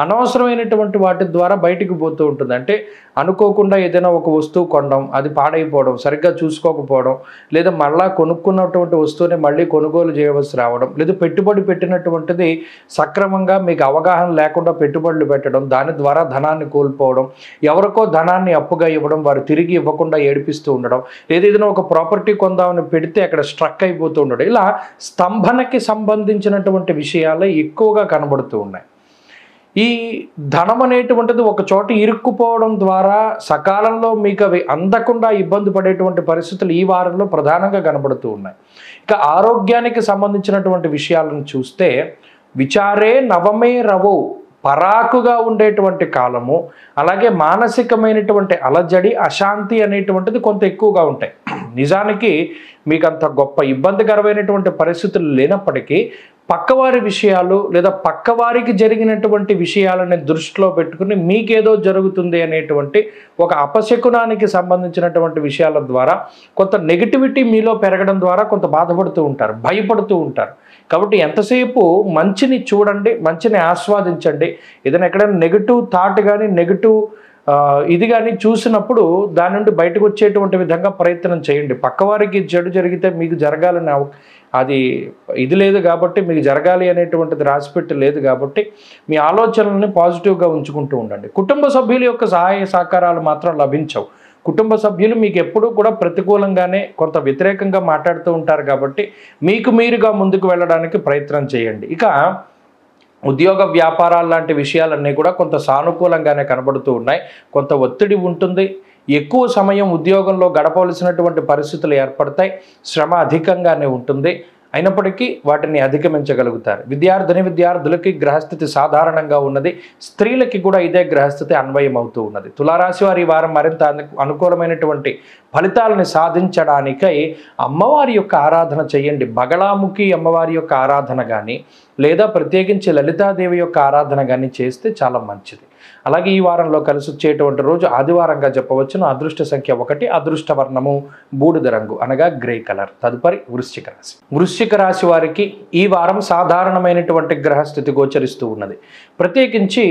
అనవసరమైనటువంటి వాటి ద్వారా బయటికి పోతూ ఉంటుంది. అంటే అనుకోకుండా ఏదైనా ఒక వస్తువు కొనడం, అది పాడైపోవడం, సరిగ్గా చూసుకోకపోవడం, లేదా మళ్ళా కొనుక్కున్నటువంటి వస్తువుని మళ్ళీ కొనుగోలు చేయవలసి రావడం, లేదా పెట్టుబడి పెట్టినటువంటిది సక్రమంగా మీకు అవగాహన లేకుండా పెట్టుబడులు పెట్టడం, దాని ద్వారా ధనాన్ని కోల్పోవడం, ఎవరికో ధనాన్ని అప్పుగా ఇవ్వడం, వారు తిరిగి ఇవ్వకుండా ఏడిపిస్తూ ఉండడం, లేదా ఏదైనా ఒక ప్రాపర్టీ కొందామని పెడితే అక్కడ స్ట్రక్ అయిపోతూ ఉండడం, ఇలా స్తంభనకి సంబంధించినటువంటి విషయాలే ఎక్కువగా కనబడుతూ ఉన్నాయి. ఈ ధనం అనేటువంటిది ఒక చోట ఇరుక్కుపోవడం ద్వారా సకాలంలో మీకు అవి అందకుండా ఇబ్బంది పడేటువంటి పరిస్థితులు ఈ వారంలో ప్రధానంగా కనబడుతూ ఉన్నాయి. ఇక ఆరోగ్యానికి సంబంధించినటువంటి విషయాలను చూస్తే విచారే నవమే రవో, పరాకుగా ఉండేటువంటి కాలము, అలాగే మానసికమైనటువంటి అలజడి, అశాంతి అనేటువంటిది కొంత ఎక్కువగా ఉంటాయి. నిజానికి మీకు అంత గొప్ప ఇబ్బందికరమైనటువంటి పరిస్థితులు లేనప్పటికీ పక్కవారి విషయాలు లేదా పక్కవారికి జరిగినటువంటి విషయాలని దృష్టిలో పెట్టుకుని మీకేదో జరుగుతుంది అనేటువంటి ఒక అపశకునానికి సంబంధించినటువంటి విషయాల ద్వారా కొంత నెగిటివిటీ మీలో పెరగడం ద్వారా కొంత బాధపడుతూ ఉంటారు, భయపడుతూ ఉంటారు. కాబట్టి ఎంతసేపు మంచిని చూడండి, మంచిని ఆస్వాదించండి. ఏదైనా ఎక్కడైనా నెగిటివ్ థాట్ కానీ నెగిటివ్ ఇది కానీ చూసినప్పుడు దాని నుండి బయటకు వచ్చేటువంటి విధంగా ప్రయత్నం చేయండి. పక్కవారికి చెడు జరిగితే మీకు జరగాలని అది ఇది లేదు కాబట్టి, మీకు జరగాలి అనేటువంటిది రాసిపెట్టి లేదు కాబట్టి మీ ఆలోచనల్ని పాజిటివ్గా ఉంచుకుంటూ ఉండండి. కుటుంబ సభ్యుల యొక్క సహాయ సహకారాలు మాత్రం లభించవు. కుటుంబ సభ్యులు మీకు ఎప్పుడూ కూడా ప్రతికూలంగానే కొంత వ్యతిరేకంగా మాట్లాడుతూ ఉంటారు కాబట్టి మీకు మీరుగా ముందుకు వెళ్ళడానికి ప్రయత్నం చేయండి. ఇక ఉద్యోగ వ్యాపారాలు లాంటి విషయాలన్నీ కూడా కొంత సానుకూలంగానే కనబడుతూ ఉన్నాయి. కొంత ఒత్తిడి ఉంటుంది, ఎక్కువ సమయం ఉద్యోగంలో గడపవలసినటువంటి పరిస్థితులు ఏర్పడతాయి, శ్రమ అధికంగానే ఉంటుంది. అయినప్పటికీ వాటిని అధిగమించగలుగుతారు. విద్యార్థులకి గ్రహస్థితి సాధారణంగా ఉన్నది. స్త్రీలకి కూడా ఇదే గ్రహస్థితి అన్వయం అవుతూ ఉన్నది. తులారాశి వారి వారం మరింత అనుకూలమైనటువంటి ఫలితాలను సాధించడానికై అమ్మవారి యొక్క ఆరాధన చేయండి. బగళాముఖి అమ్మవారి యొక్క ఆరాధన కానీ, లేదా ప్రత్యేకించి లలితాదేవి యొక్క ఆరాధన కానీ చేస్తే చాలా మంచిది. అలాగే ఈ వారంలో కలిసి వచ్చేటువంటి రోజు ఆదివారంగా చెప్పవచ్చును. అదృష్ట సంఖ్య 1, అదృష్ట వర్ణము బూడిద రంగు అనగా గ్రే కలర్. తదుపరి వృశ్చిక రాశి. వృశ్చిక రాశి వారికి ఈ వారం సాధారణమైనటువంటి గ్రహస్థితి గోచరిస్తూ ఉన్నది. ప్రత్యేకించి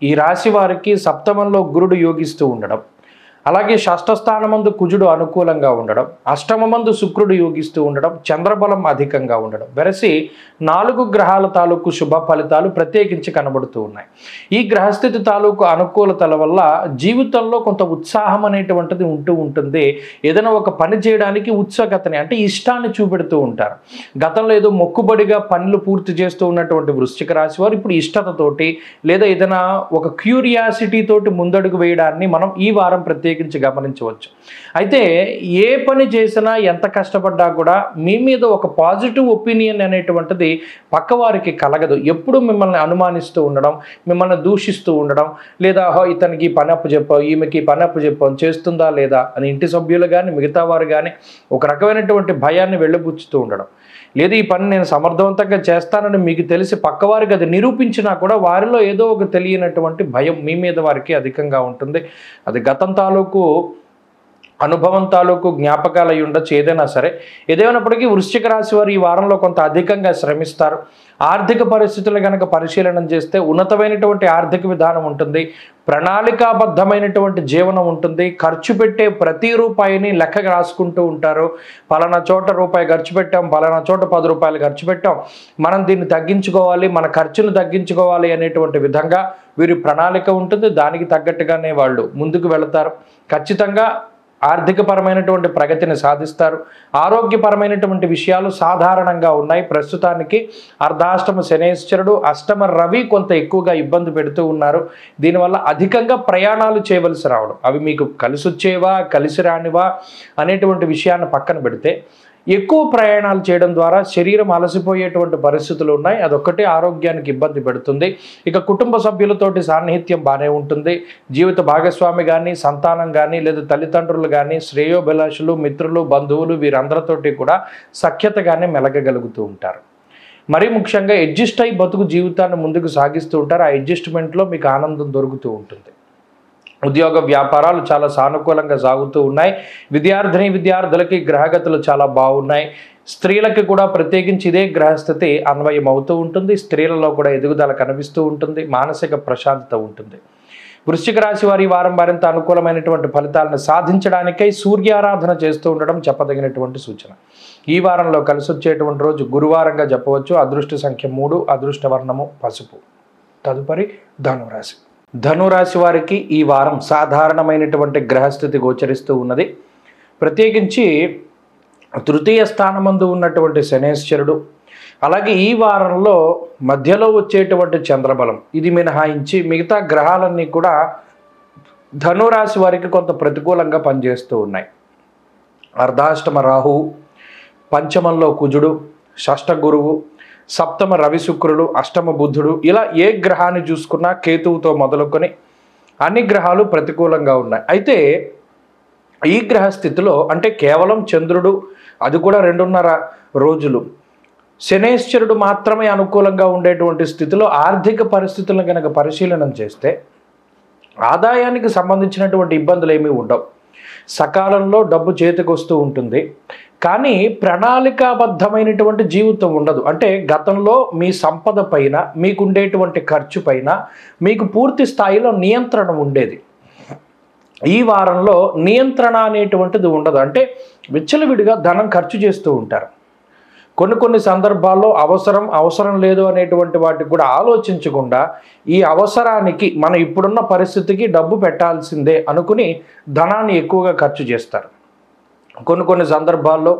ఈ రాశి వారికి సప్తమంలో గురుడు యోగిస్తూ ఉండడం, అలాగే షష్ఠస్థానమందు కుజుడు అనుకూలంగా ఉండడం, అష్టమమందు శుక్రుడు యోగిస్తూ ఉండడం, చంద్రబలం అధికంగా ఉండడం వెరసి 4 గ్రహాల తాలూకు శుభ ఫలితాలు ప్రత్యేకించి కనబడుతూ ఉన్నాయి. ఈ గ్రహస్థితి తాలూకు అనుకూలతల వల్ల జీవితంలో కొంత ఉత్సాహం అనేటువంటిది ఉంటూ ఉంటుంది. ఏదైనా ఒక పని చేయడానికి ఉత్సుకతని అంటే ఇష్టాన్ని చూపెడుతూ ఉంటారు. గతంలో ఏదో మొక్కుబడిగా పనులు పూర్తి చేస్తూ ఉన్నటువంటి వృశ్చిక రాశి వారు ఇప్పుడు ఇష్టతతోటి లేదా ఏదైనా ఒక క్యూరియాసిటీ తోటి ముందడుగు వేయడాన్ని మనం ఈ వారం ప్రత్యేకించి గమనించవచ్చు. అయితే ఏ పని చేసినా ఎంత కష్టపడ్డా కూడా మీ మీద ఒక పాజిటివ్ ఒపీనియన్ అనేటువంటిది పక్కవారికి కలగదు. ఎప్పుడు మిమ్మల్ని అనుమానిస్తూ ఉండడం, మిమ్మల్ని దూషిస్తూ ఉండడం, లేదా ఇతనికి పని అప్పు చెప్పావు, ఈమెకి పని అప్పు చెప్పావు, చేస్తుందా లేదా అని ఇంటి సభ్యులు కానీ మిగతా వారు కానీ ఒక రకమైనటువంటి భయాన్ని వెళ్ళబుచ్చుతూ ఉండడం, లేదు ఈ పని నేను సమర్థవంతంగా చేస్తానని మీకు తెలిసి పక్కవారికి అది నిరూపించినా కూడా వారిలో ఏదో ఒక తెలియనటువంటి భయం మీ మీద వారికి అధికంగా ఉంటుంది. అది గతం తాలూకు అనుభవం తాలూకు జ్ఞాపకాలు అయి ఉండొచ్చు. ఏదైనా సరే ఏదేమైనప్పటికీ వృశ్చిక రాశి వారు ఈ వారంలో కొంత అధికంగా శ్రమిస్తారు. ఆర్థిక పరిస్థితులు కనుక పరిశీలన చేస్తే ఉన్నతమైనటువంటి ఆర్థిక విధానం ఉంటుంది, ప్రణాళికాబద్ధమైనటువంటి జీవనం ఉంటుంది. ఖర్చు పెట్టే ప్రతి రూపాయిని లెక్క రాసుకుంటూ ఉంటారు. పలానా చోట రూపాయి ఖర్చు పెట్టాం, పలానా చోట 10 రూపాయలు ఖర్చు పెట్టాం, మనం దీన్ని తగ్గించుకోవాలి, మన ఖర్చును తగ్గించుకోవాలి అనేటువంటి విధంగా వీరి ప్రణాళిక ఉంటుంది. దానికి తగ్గట్టుగానే వాళ్ళు ముందుకు వెళతారు. ఖచ్చితంగా ఆర్థికపరమైనటువంటి ప్రగతిని సాధిస్తారు. ఆరోగ్యపరమైనటువంటి విషయాలు సాధారణంగా ఉన్నాయి. ప్రస్తుతానికి అర్ధాష్టమ శనేశ్వరుడు, అష్టమ రవి కొంత ఎక్కువగా ఇబ్బంది పెడుతూ ఉన్నారు. దీనివల్ల అధికంగా ప్రయాణాలు చేయవలసి రావడం, అవి మీకు కలిసి వచ్చేవా కలిసి రానివా అనేటువంటి విషయాన్ని పక్కన పెడితే ఎక్కువ ప్రయాణాలు చేయడం ద్వారా శరీరం అలసిపోయేటువంటి పరిస్థితులు ఉన్నాయి. అదొక్కటే ఆరోగ్యానికి ఇబ్బంది పెడుతుంది. ఇక కుటుంబ సభ్యులతోటి సాన్నిహిత్యం బాగానే ఉంటుంది. జీవిత భాగస్వామి కానీ, సంతానం కానీ, లేదా తల్లిదండ్రులు కానీ, శ్రేయోభిలాషులు, మిత్రులు, బంధువులు వీరందరితోటి కూడా సఖ్యతగానే మెలగగలుగుతూ ఉంటారు. మరీ ముఖ్యంగా అడ్జస్ట్ అయి బతుకు జీవితాన్ని ముందుకు సాగిస్తూ ఉంటారు. ఆ అడ్జస్ట్మెంట్లో మీకు ఆనందం దొరుకుతూ ఉంటుంది. ఉద్యోగ వ్యాపారాలు చాలా సానుకూలంగా సాగుతూ ఉన్నాయి. విద్యార్థులకి గ్రహగతులు చాలా బాగున్నాయి. స్త్రీలకి కూడా ప్రత్యేకించి ఇదే గ్రహస్థితి అన్వయం అవుతూ ఉంటుంది. స్త్రీలలో కూడా ఎదుగుదల కనిపిస్తూ ఉంటుంది. మానసిక ప్రశాంతత ఉంటుంది. వృశ్చిక రాశి వారి వారం మరింత అనుకూలమైనటువంటి ఫలితాలను సాధించడానికై సూర్యారాధన చేస్తూ ఉండడం చెప్పదగినటువంటి సూచన. ఈ వారంలో కలిసి వచ్చేటువంటి రోజు గురువారంగా చెప్పవచ్చు. అదృష్ట సంఖ్య 3, అదృష్ట వర్ణము పసుపు. తదుపరి ధనురాశి. ధనురాశి వారికి ఈ వారం సాధారణమైనటువంటి గ్రహస్థితి గోచరిస్తూ ఉన్నది. ప్రత్యేకించి తృతీయ స్థానమందు ఉన్నటువంటి శనేశ్వరుడు, అలాగే ఈ వారంలో మధ్యలో వచ్చేటువంటి చంద్రబలం ఇది మినహాయించి మిగతా గ్రహాలన్నీ కూడా ధనురాశి వారికి కొంత ప్రతికూలంగా పనిచేస్తూ ఉన్నాయి. అర్ధాష్టమ రాహువు, పంచమంలో కుజుడు, షష్ఠ గురువు, సప్తమ రవి శుక్రుడు, అష్టమ బుద్ధుడు, ఇలా ఏ గ్రహాన్ని చూసుకున్నా కేతువుతో మొదలుకొని అన్ని గ్రహాలు ప్రతికూలంగా ఉన్నాయి. అయితే ఈ గ్రహస్థితిలో అంటే కేవలం చంద్రుడు, అది కూడా 2.5 రోజులు, శనేశ్వరుడు మాత్రమే అనుకూలంగా ఉండేటువంటి స్థితిలో ఆర్థిక పరిస్థితులను కనుక పరిశీలన చేస్తే ఆదాయానికి సంబంధించినటువంటి ఇబ్బందులు ఏమీ ఉండవు. సకాలంలో డబ్బు చేతికి వస్తూ ఉంటుంది. కానీ ప్రణాళికాబద్ధమైనటువంటి జీవితం ఉండదు. అంటే గతంలో మీ సంపద పైన, మీకుండేటువంటి ఖర్చు పైన మీకు పూర్తి స్థాయిలో నియంత్రణ ఉండేది. ఈ వారంలో నియంత్రణ అనేటువంటిది ఉండదు. అంటే విచ్చలవిడిగా ధనం ఖర్చు చేస్తూ ఉంటారు. కొన్ని సందర్భాల్లో అవసరం లేదు అనేటువంటి వాటికి కూడా ఆలోచించకుండా ఈ అవసరానికి మన ఇప్పుడున్న పరిస్థితికి డబ్బు పెట్టాల్సిందే అనుకుని ధనాన్ని ఎక్కువగా ఖర్చు చేస్తారు. కొన్ని సందర్భాల్లో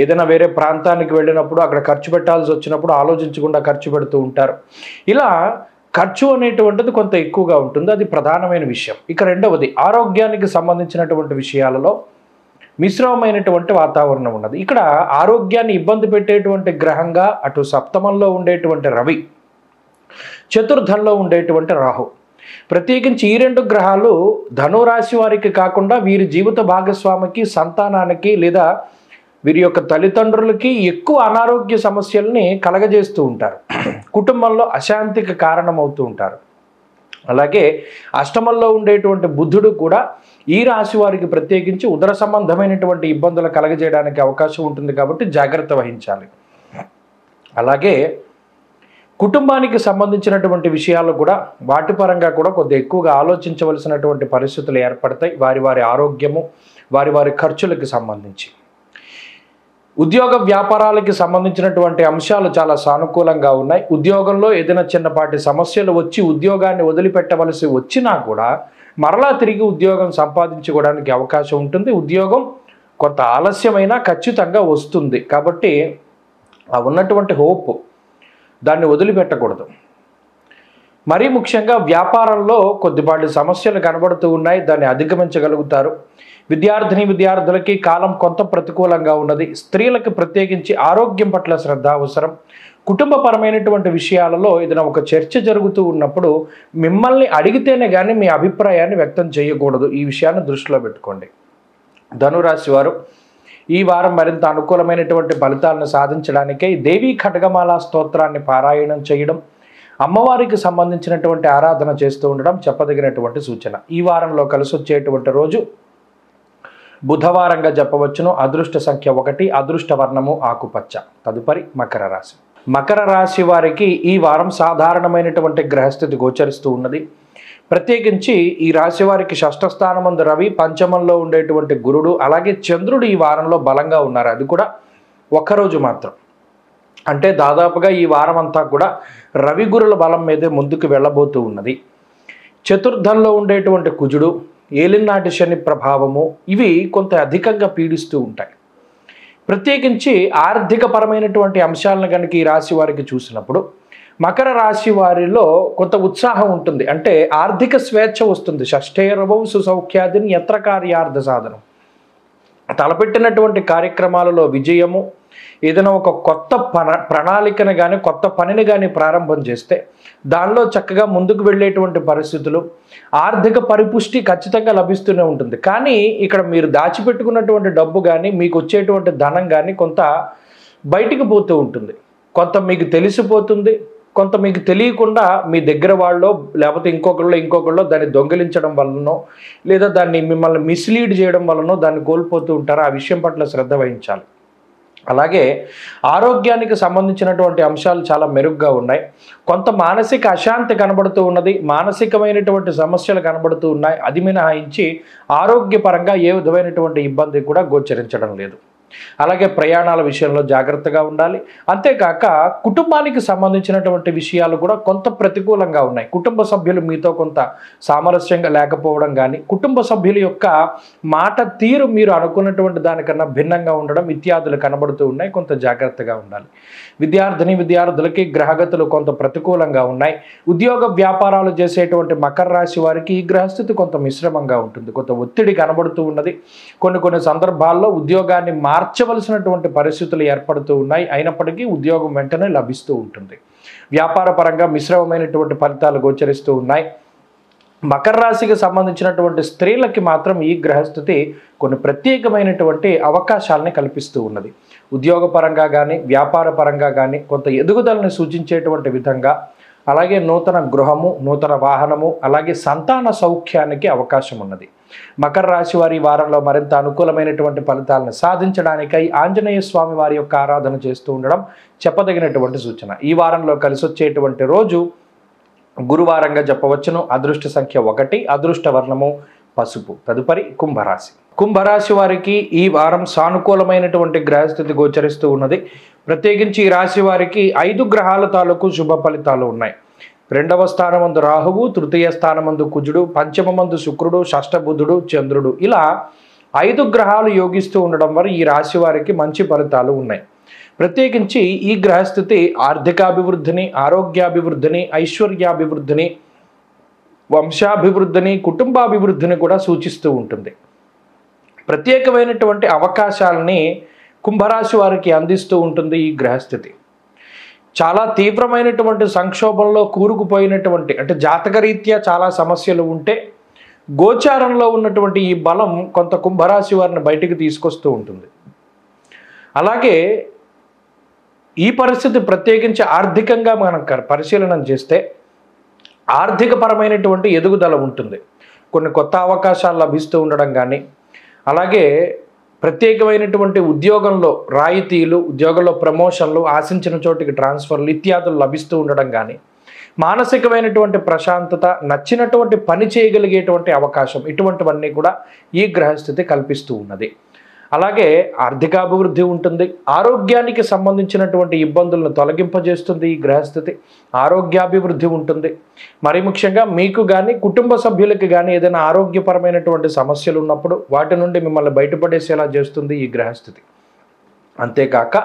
ఏదైనా వేరే ప్రాంతానికి వెళ్ళినప్పుడు అక్కడ ఖర్చు పెట్టాల్సి వచ్చినప్పుడు ఆలోచించకుండా ఖర్చు పెడుతూ ఉంటారు. ఇలా ఖర్చు అనేటువంటిది కొంత ఎక్కువగా ఉంటుంది. అది ప్రధానమైన విషయం. ఇక రెండవది ఆరోగ్యానికి సంబంధించినటువంటి విషయాలలో మిశ్రమమైనటువంటి వాతావరణం ఉన్నది. ఇక్కడ ఆరోగ్యాన్ని ఇబ్బంది పెట్టేటువంటి గ్రహంగా అటు సప్తమంలో ఉండేటువంటి రవి, చతుర్థంలో ఉండేటువంటి రాహు, ప్రత్యేకించి ఈ 2 గ్రహాలు ధనురాశి వారికి కాకుండా వీరి జీవిత భాగస్వామికి, సంతానానికి లేదా వీరి యొక్క తల్లిదండ్రులకి ఎక్కువ అనారోగ్య సమస్యల్ని కలగజేస్తూ ఉంటారు. కుటుంబంలో అశాంతికి కారణమవుతూ ఉంటారు. అలాగే అష్టమంలో ఉండేటువంటి బుధుడు కూడా ఈ రాశి వారికి ప్రత్యేకించి ఉదర సంబంధమైనటువంటి ఇబ్బందులు కలగజేయడానికి అవకాశం ఉంటుంది కాబట్టి జాగ్రత్త వహించాలి. అలాగే కుటుంబానికి సంబంధించినటువంటి విషయాలు కూడా వాటి పరంగా కూడా కొద్దిగా ఎక్కువగా ఆలోచించవలసినటువంటి పరిస్థితులు ఏర్పడతాయి. వారి వారి ఆరోగ్యము, వారి వారి ఖర్చులకు సంబంధించి. ఉద్యోగ వ్యాపారాలకి సంబంధించినటువంటి అంశాలు చాలా సానుకూలంగా ఉన్నాయి. ఉద్యోగంలో ఏదైనా చిన్నపాటి సమస్యలు వచ్చి ఉద్యోగాన్ని వదిలిపెట్టవలసి వచ్చినా కూడా మరలా తిరిగి ఉద్యోగం సంపాదించుకోవడానికి అవకాశం ఉంటుంది. ఉద్యోగం కొంత ఆలస్యమైనా ఖచ్చితంగా వస్తుంది కాబట్టి ఆ ఉన్నటువంటి హోప్ దాన్ని వదిలిపెట్టకూడదు. మరీ ముఖ్యంగా వ్యాపారంలో కొద్దిపాటి సమస్యలు కనబడుతూ ఉన్నాయి, దాన్ని అధిగమించగలుగుతారు. విద్యార్థులకి కాలం కొంత ప్రతికూలంగా ఉన్నది. స్త్రీలకు ప్రత్యేకించి ఆరోగ్యం పట్ల శ్రద్ధ అవసరం. కుటుంబపరమైనటువంటి విషయాలలో ఏదైనా ఒక చర్చ జరుగుతూ ఉన్నప్పుడు మిమ్మల్ని అడిగితేనే కానీ మీ అభిప్రాయాన్ని వ్యక్తం చేయకూడదు. ఈ విషయాన్ని దృష్టిలో పెట్టుకోండి. ధనురాశి వారు ఈ వారం మరింత అనుకూలమైనటువంటి ఫలితాలను సాధించడానికై దేవీ ఖడ్గమాల స్తోత్రాన్ని పారాయణం చేయడం, అమ్మవారికి సంబంధించినటువంటి ఆరాధన చేస్తూ ఉండడం చెప్పదగినటువంటి సూచన. ఈ వారంలో కలిసి వచ్చేటువంటి రోజు బుధవారంగా చెప్పవచ్చును. అదృష్ట సంఖ్య 1, అదృష్ట వర్ణము ఆకుపచ్చ. తదుపరి మకర రాశి. మకర రాశి వారికి ఈ వారం సాధారణమైనటువంటి గ్రహస్థితి గోచరిస్తూ ఉన్నది. ప్రత్యేకించి ఈ రాశి వారికి షష్ఠ స్థానమందు రవి, పంచమంలో ఉండేటువంటి గురుడు, అలాగే చంద్రుడు ఈ వారంలో బలంగా ఉన్నారు. అది కూడా ఒక్కరోజు మాత్రం. అంటే దాదాపుగా ఈ వారం అంతా కూడా రవి గురుల బలం మీదే ముందుకు వెళ్ళబోతూ ఉన్నది. చతుర్థంలో ఉండేటువంటి కుజుడు, ఏలినాటి శని ప్రభావము ఇవి కొంత అధికంగా పీడిస్తూ ఉంటాయి. ప్రత్యేకించి ఆర్థిక పరమైనటువంటి అంశాలను కనుక ఈ రాశి వారికి చూసినప్పుడు మకర రాశి వారిలో కొంత ఉత్సాహం ఉంటుంది. అంటే ఆర్థిక స్వేచ్ఛ వస్తుంది. షష్ఠేరవౌ సుసౌఖ్యాదిని యత్ర కార్యార్థ సాధనం. తలపెట్టినటువంటి కార్యక్రమాలలో విజయము, ఏదైనా ఒక కొత్త ప్రణాళికను కానీ కొత్త పనిని కానీ ప్రారంభం చేస్తే దానిలో చక్కగా ముందుకు వెళ్ళేటువంటి పరిస్థితులు, ఆర్థిక పరిపుష్టి ఖచ్చితంగా లభిస్తూనే ఉంటుంది. కానీ ఇక్కడ మీరు దాచిపెట్టుకున్నటువంటి డబ్బు కానీ మీకు వచ్చేటువంటి ధనం కానీ కొంత బయటికి పోతూ ఉంటుంది. కొంత మీకు తెలిసిపోతుంది, కొంత మీకు తెలియకుండా మీ దగ్గర వాళ్ళో లేకపోతే ఇంకొకళ్ళు దాన్ని దొంగిలించడం వలనో లేదా దాన్ని మిమ్మల్ని మిస్లీడ్ చేయడం వలనో దాన్ని కోల్పోతూ ఉంటారు. ఆ విషయం పట్ల శ్రద్ధ వహించాలి. అలాగే ఆరోగ్యానికి సంబంధించినటువంటి అంశాలు చాలా మెరుగ్గా ఉన్నాయి. కొంత మానసిక అశాంతి కనబడుతూ ఉన్నది, మానసికమైనటువంటి సమస్యలు కనబడుతూ ఉన్నాయి. అది మినహాయించి ఆరోగ్యపరంగా ఏ విధమైనటువంటి ఇబ్బంది కూడా గోచరించడం లేదు. అలాగే ప్రయాణాల విషయంలో జాగ్రత్తగా ఉండాలి. అంతేకాక కుటుంబానికి సంబంధించినటువంటి విషయాలు కూడా కొంత ప్రతికూలంగా ఉన్నాయి. కుటుంబ సభ్యులు మీతో కొంత సామరస్యంగా లేకపోవడం కానీ, కుటుంబ సభ్యుల యొక్క మాట తీరు మీరు అనుకున్నటువంటి దానికన్నా భిన్నంగా ఉండడం ఇత్యాదులు కనబడుతూ ఉన్నాయి. కొంత జాగ్రత్తగా ఉండాలి. విద్యార్థులకి గ్రహగతులు కొంత ప్రతికూలంగా ఉన్నాయి. ఉద్యోగ వ్యాపారాలు చేసేటువంటి మకర రాశి వారికి ఈ గ్రహస్థితి కొంత మిశ్రమంగా ఉంటుంది. కొంత ఒత్తిడి కనబడుతూ ఉన్నది. కొన్ని సందర్భాల్లో ఉద్యోగాన్ని మార్చవలసినటువంటి పరిస్థితులు ఏర్పడుతూ ఉన్నాయి. అయినప్పటికీ ఉద్యోగం వెంటనే లభిస్తూ ఉంటుంది. వ్యాపార పరంగా మిశ్రమమైనటువంటి ఫలితాలు గోచరిస్తూ ఉన్నాయి. మకర రాశికి సంబంధించినటువంటి స్త్రీలకి మాత్రం ఈ గ్రహస్థితి కొన్ని ప్రత్యేకమైనటువంటి అవకాశాలని కల్పిస్తూ ఉన్నది. ఉద్యోగపరంగా కానీ వ్యాపార పరంగా కానీ కొంత ఎదుగుదలని సూచించేటువంటి విధంగా, అలాగే నూతన గృహము, నూతన వాహనము, అలాగే సంతాన సౌఖ్యానికి అవకాశం ఉన్నది. మకర రాశి వారి వారంలో మరింత అనుకూలమైనటువంటి ఫలితాలను సాధించడానికై ఆంజనేయ స్వామి వారి యొక్క ఆరాధన చేస్తూ ఉండడం చెప్పదగినటువంటి సూచన. ఈ వారంలో కలిసి వచ్చేటువంటి రోజు గురువారంగా చెప్పవచ్చును. అదృష్ట సంఖ్య 1, అదృష్ట వర్ణము పసుపు. తదుపరి కుంభరాశి. కుంభరాశి వారికి ఈ వారం సానుకూలమైనటువంటి గ్రహస్థితి గోచరిస్తూ ఉన్నది. ప్రత్యేకించి ఈ రాశి వారికి 5 గ్రహాల తాలూకు శుభ ఫలితాలు ఉన్నాయి. 2వ స్థానమందు రాహువు, 3వ స్థానమందు కుజుడు, పంచమమందు శుక్రుడు, షష్ఠ బుధుడు, చంద్రుడు, ఇలా 5 గ్రహాలు యోగిస్తూ ఉండడం వల్ల ఈ రాశి వారికి మంచి ఫలితాలు ఉన్నాయి. ప్రత్యేకించి ఈ గ్రహస్థితి ఆర్థికాభివృద్ధిని, ఆరోగ్యాభివృద్ధిని, ఐశ్వర్యాభివృద్ధిని, వంశాభివృద్ధిని, కుటుంబాభివృద్ధిని కూడా సూచిస్తూ ఉంటుంది. ప్రత్యేకమైనటువంటి అవకాశాలని కుంభరాశి వారికి అందిస్తూ ఉంటుంది ఈ గ్రహస్థితి. చాలా తీవ్రమైనటువంటి సంక్షోభంలో కూరుకుపోయినటువంటి, అంటే జాతకరీత్యా చాలా సమస్యలు ఉంటే గోచారంలో ఉన్నటువంటి ఈ బలం కొంత కుంభరాశి వారిని బయటికి తీసుకొస్తూ ఉంటుంది. అలాగే ఈ పరిస్థితి ప్రత్యేకించి ఆర్థికంగా మనం పరిశీలన చేస్తే ఆర్థికపరమైనటువంటి ఎదుగుదల ఉంటుంది. కొన్ని కొత్త అవకాశాలు లభిస్తూ ఉండడం కానీ, అలాగే ప్రత్యేకమైనటువంటి ఉద్యోగంలో రాయితీలు, ఉద్యోగంలో ప్రమోషన్లు, ఆశించిన చోటికి ట్రాన్స్ఫర్లు ఇత్యాదులు లభిస్తూ ఉండడం కానీ, మానసికమైనటువంటి ప్రశాంతత, నచ్చినటువంటి పని చేయగలిగేటువంటి అవకాశం, ఇటువంటివన్నీ కూడా ఈ గ్రహస్థితి కల్పిస్తూ ఉన్నది. అలాగే ఆర్థికాభివృద్ధి ఉంటుంది. ఆరోగ్యానికి సంబంధించినటువంటి ఇబ్బందులను తొలగింపజేస్తుంది ఈ గ్రహస్థితి. ఆరోగ్యాభివృద్ధి ఉంటుంది. మరి ముఖ్యంగా మీకు కానీ కుటుంబ సభ్యులకి కానీ ఏదైనా ఆరోగ్యపరమైనటువంటి సమస్యలు ఉన్నప్పుడు వాటి నుండి మిమ్మల్ని బయటపడేసేలా చేస్తుంది ఈ గ్రహస్థితి. అంతేకాక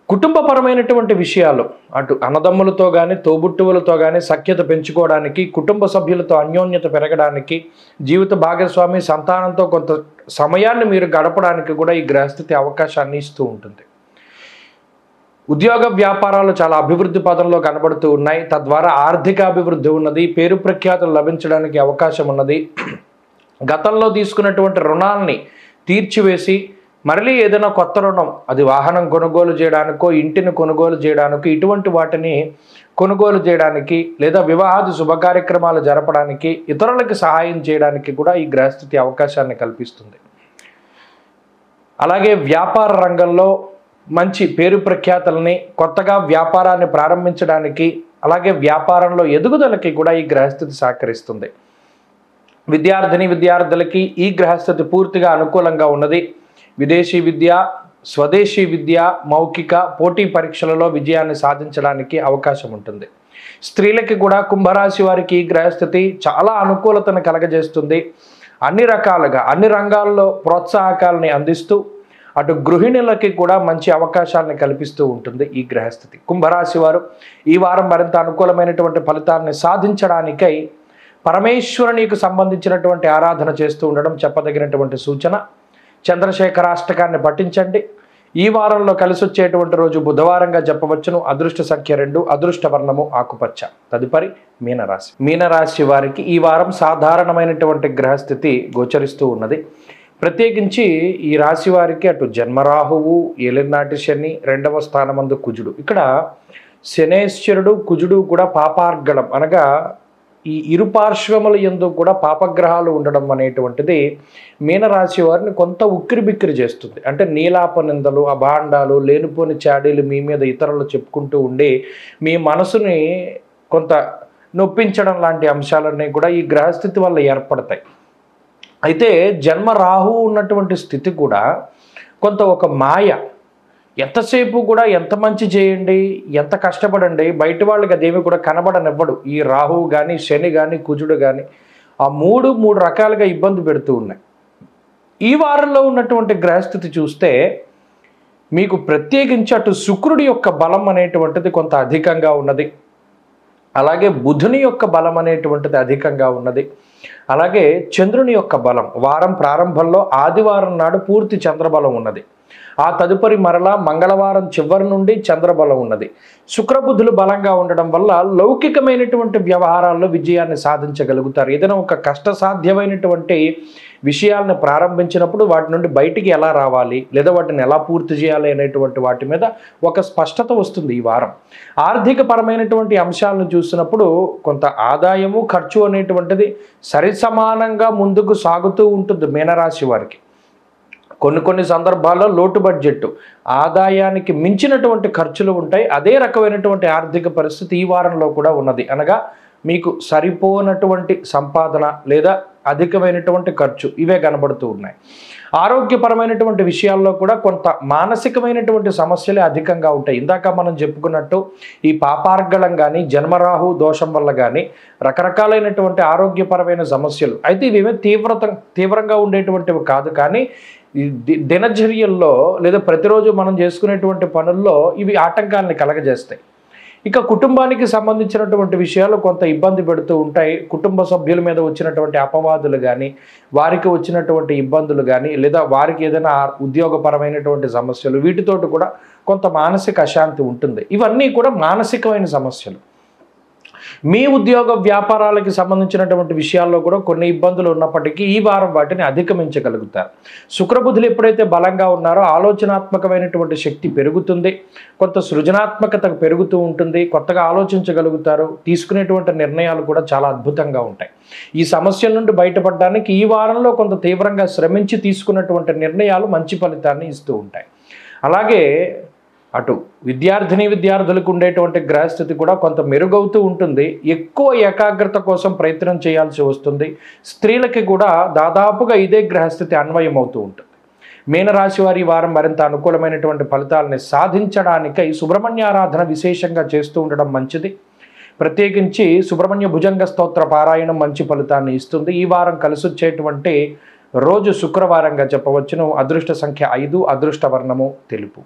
కుటుంబపరమైనటువంటి విషయాలు, అటు అన్నదమ్ములతో కానీ తోబుట్టువులతో కానీ సఖ్యత పెంచుకోవడానికి, కుటుంబ సభ్యులతో అన్యోన్యత పెరగడానికి, జీవిత భాగస్వామి సంతానంతో కొంత సమయాన్ని మీరు గడపడానికి కూడా ఈ గ్రహస్థితి అవకాశాన్ని ఇస్తూ ఉంటుంది. ఉద్యోగ వ్యాపారాలు చాలా అభివృద్ధి పదంలో కనబడుతూ ఉన్నాయి. తద్వారా ఆర్థిక అభివృద్ధి ఉన్నది. పేరు ప్రఖ్యాతులు లభించడానికి అవకాశం ఉన్నది. గతంలో తీసుకున్నటువంటి రుణాలని తీర్చివేసి మళ్ళీ ఏదైనా కొత్త రుణం, అది వాహనం కొనుగోలు చేయడానికో, ఇంటిని కొనుగోలు చేయడానికో, ఇటువంటి వాటిని కొనుగోలు చేయడానికి, లేదా వివాహాది శుభకార్యక్రమాలు జరపడానికి, ఇతరులకి సహాయం చేయడానికి కూడా ఈ గ్రహస్థితి అవకాశాన్ని కల్పిస్తుంది. అలాగే వ్యాపార రంగంలో మంచి పేరు ప్రఖ్యాతులని, కొత్తగా వ్యాపారాన్ని ప్రారంభించడానికి, అలాగే వ్యాపారంలో ఎదుగుదలకి కూడా ఈ గ్రహస్థితి సహకరిస్తుంది. విద్యార్థులకి ఈ గ్రహస్థితి పూర్తిగా అనుకూలంగా ఉన్నది. విదేశీ విద్య, స్వదేశీ విద్య, మౌఖిక పోటీ పరీక్షలలో విజయాన్ని సాధించడానికి అవకాశం ఉంటుంది. స్త్రీలకి కూడా కుంభరాశి వారికి ఈ గ్రహస్థితి చాలా అనుకూలతను కలగజేస్తుంది. అన్ని రకాలుగా అన్ని రంగాల్లో ప్రోత్సాహకాలని అందిస్తూ అటు గృహిణులకి కూడా మంచి అవకాశాలను కల్పిస్తూ ఉంటుంది ఈ గ్రహస్థితి. కుంభరాశి వారు ఈ వారం మరింత అనుకూలమైనటువంటి ఫలితాన్ని సాధించడానికై పరమేశ్వరునికి సంబంధించినటువంటి ఆరాధన చేస్తూ ఉండడం చెప్పదగినటువంటి సూచన. చంద్రశేఖరాష్టకాన్ని పఠించండి. ఈ వారంలో కలిసి వచ్చేటువంటి రోజు బుధవారంగా చెప్పవచ్చును. అదృష్ట సంఖ్య 2, అదృష్ట వర్ణము ఆకుపచ్చ. తదుపరి మీనరాశి. మీనరాశి వారికి ఈ వారం సాధారణమైనటువంటి గ్రహస్థితి గోచరిస్తూ ఉన్నది. ప్రత్యేకించి ఈ రాశి వారికి అటు జన్మరాహువు, ఏలినాటి శని, 2వ స్థానమందు కుజుడు. ఇక్కడ శనేశ్వరుడు, కుజుడు కూడా పాపార్గళం, అనగా ఈ ఇరు పార్శ్వముల యందు కూడా పాపగ్రహాలు ఉండడం అనేటువంటిది మీనరాశి వారిని కొంత ఉక్కిరిబిక్కిరి చేస్తుంది. అంటే నీలాప నిందలు, అభాండాలు, లేనిపోని చాడీలు మీ మీద ఇతరులు చెప్పుకుంటూ ఉండి మీ మనసుని కొంత నొప్పించడం లాంటి అంశాలన్నీ కూడా ఈ గ్రహస్థితి వల్ల ఏర్పడతాయి. అయితే జన్మ రాహు ఉన్నటువంటి స్థితి కూడా కొంత ఒక మాయ. ఎంతసేపు కూడా ఎంత మంచి చేయండి, ఎంత కష్టపడండి, బయట వాళ్ళకి అదేమి కూడా కనబడనివ్వడు. ఈ రాహువు కానీ, శని కానీ, కుజుడు కానీ ఆ మూడు రకాలుగా ఇబ్బంది పెడుతూ ఉన్నాయి. ఈ వారంలో ఉన్నటువంటి గ్రహస్థితి చూస్తే మీకు ప్రత్యేకించి అటు శుక్రుడి యొక్క బలం అనేటువంటిది కొంత అధికంగా ఉన్నది. అలాగే బుధుని యొక్క బలం అనేటువంటిది అధికంగా ఉన్నది. అలాగే చంద్రుని యొక్క బలం వారం ప్రారంభంలో ఆదివారం నాడు పూర్తి చంద్రబలం ఉన్నది. ఆ తదుపరి మరలా మంగళవారం చివరి నుండి చంద్రబలం ఉన్నది. శుక్రబుధులు బలంగా ఉండడం వల్ల లౌకికమైనటువంటి వ్యవహారాల్లో విజయాన్ని సాధించగలుగుతారు. ఏదైనా ఒక కష్టసాధ్యమైనటువంటి విషయాలను ప్రారంభించినప్పుడు వాటి నుండి బయటికి ఎలా రావాలి, లేదా వాటిని ఎలా పూర్తి చేయాలి అనేటువంటి వాటి మీద ఒక స్పష్టత వస్తుంది ఈ వారం. ఆర్థిక పరమైనటువంటి అంశాలను చూసినప్పుడు కొంత ఆదాయము, ఖర్చు అనేటువంటిది సరిసమానంగా ముందుకు సాగుతూ ఉంటుంది మీనరాశి వారికి. కొన్ని సందర్భాల్లో లోటు బడ్జెట్, ఆదాయానికి మించినటువంటి ఖర్చులు ఉంటాయి. అదే రకమైనటువంటి ఆర్థిక పరిస్థితి ఈ వారంలో కూడా ఉన్నది. అనగా మీకు సరిపోనటువంటి సంపాదన లేదా అధికమైనటువంటి ఖర్చు ఇవే కనబడుతూ ఉన్నాయి. ఆరోగ్యపరమైనటువంటి విషయాల్లో కూడా కొంత మానసికమైనటువంటి సమస్యలే అధికంగా ఉంటాయి. ఇందాక మనం చెప్పుకున్నట్టు ఈ పాపార్గళం కానీ, జన్మరాహు దోషం వల్ల కానీ రకరకాలైనటువంటి ఆరోగ్యపరమైన సమస్యలు. అయితే ఇవేమీ తీవ్రంగా ఉండేటువంటివి కాదు, కానీ దినచర్యల్లో లేదా ప్రతిరోజు మనం చేసుకునేటువంటి పనుల్లో ఇవి ఆటంకాలను కలగజేస్తాయి. ఇక కుటుంబానికి సంబంధించినటువంటి విషయాలు కొంత ఇబ్బంది పెడుతూ ఉంటాయి. కుటుంబ సభ్యుల మీద వచ్చినటువంటి అపవాదులు కానీ, వారికి వచ్చినటువంటి ఇబ్బందులు కానీ, లేదా వారికి ఏదైనా ఉద్యోగపరమైనటువంటి సమస్యలు, వీటితోటి కూడా కొంత మానసిక అశాంతి ఉంటుంది. ఇవన్నీ కూడా మానసికమైన సమస్యలు. మీ ఉద్యోగ వ్యాపారాలకి సంబంధించినటువంటి విషయాల్లో కూడా కొన్ని ఇబ్బందులు ఉన్నప్పటికీ ఈ వారం వాటిని అధిగమించగలుగుతారు. శుక్రబుధులు ఎప్పుడైతే బలంగా ఉన్నారో ఆలోచనాత్మకమైనటువంటి శక్తి పెరుగుతుంది, కొంత సృజనాత్మకత పెరుగుతూ ఉంటుంది, కొత్తగా ఆలోచించగలుగుతారు, తీసుకునేటువంటి నిర్ణయాలు కూడా చాలా అద్భుతంగా ఉంటాయి. ఈ సమస్యల నుండి బయటపడడానికి ఈ వారంలో కొంత తీవ్రంగా శ్రమించి తీసుకున్నటువంటి నిర్ణయాలు మంచి ఫలితాన్ని ఇస్తూ ఉంటాయి. అలాగే అటు విద్యార్థులకు ఉండేటువంటి గ్రహస్థితి కూడా కొంత మెరుగవుతూ ఉంటుంది. ఎక్కువ ఏకాగ్రత కోసం ప్రయత్నం చేయాల్సి వస్తుంది. స్త్రీలకి కూడా దాదాపుగా ఇదే గ్రహస్థితి అన్వయం అవుతూ ఉంటుంది. మీనరాశి వారి వారం మరింత అనుకూలమైనటువంటి ఫలితాలని సాధించడానికై సుబ్రహ్మణ్య ఆరాధన విశేషంగా చేస్తూ ఉండడం మంచిది. ప్రత్యేకించి సుబ్రహ్మణ్య భుజంగ స్తోత్ర పారాయణం మంచి ఫలితాన్ని ఇస్తుంది. ఈ వారం కలిసి వచ్చేటువంటి రోజు శుక్రవారంగా చెప్పవచ్చును. అదృష్ట సంఖ్య 5, అదృష్ట వర్ణము తెలుపు.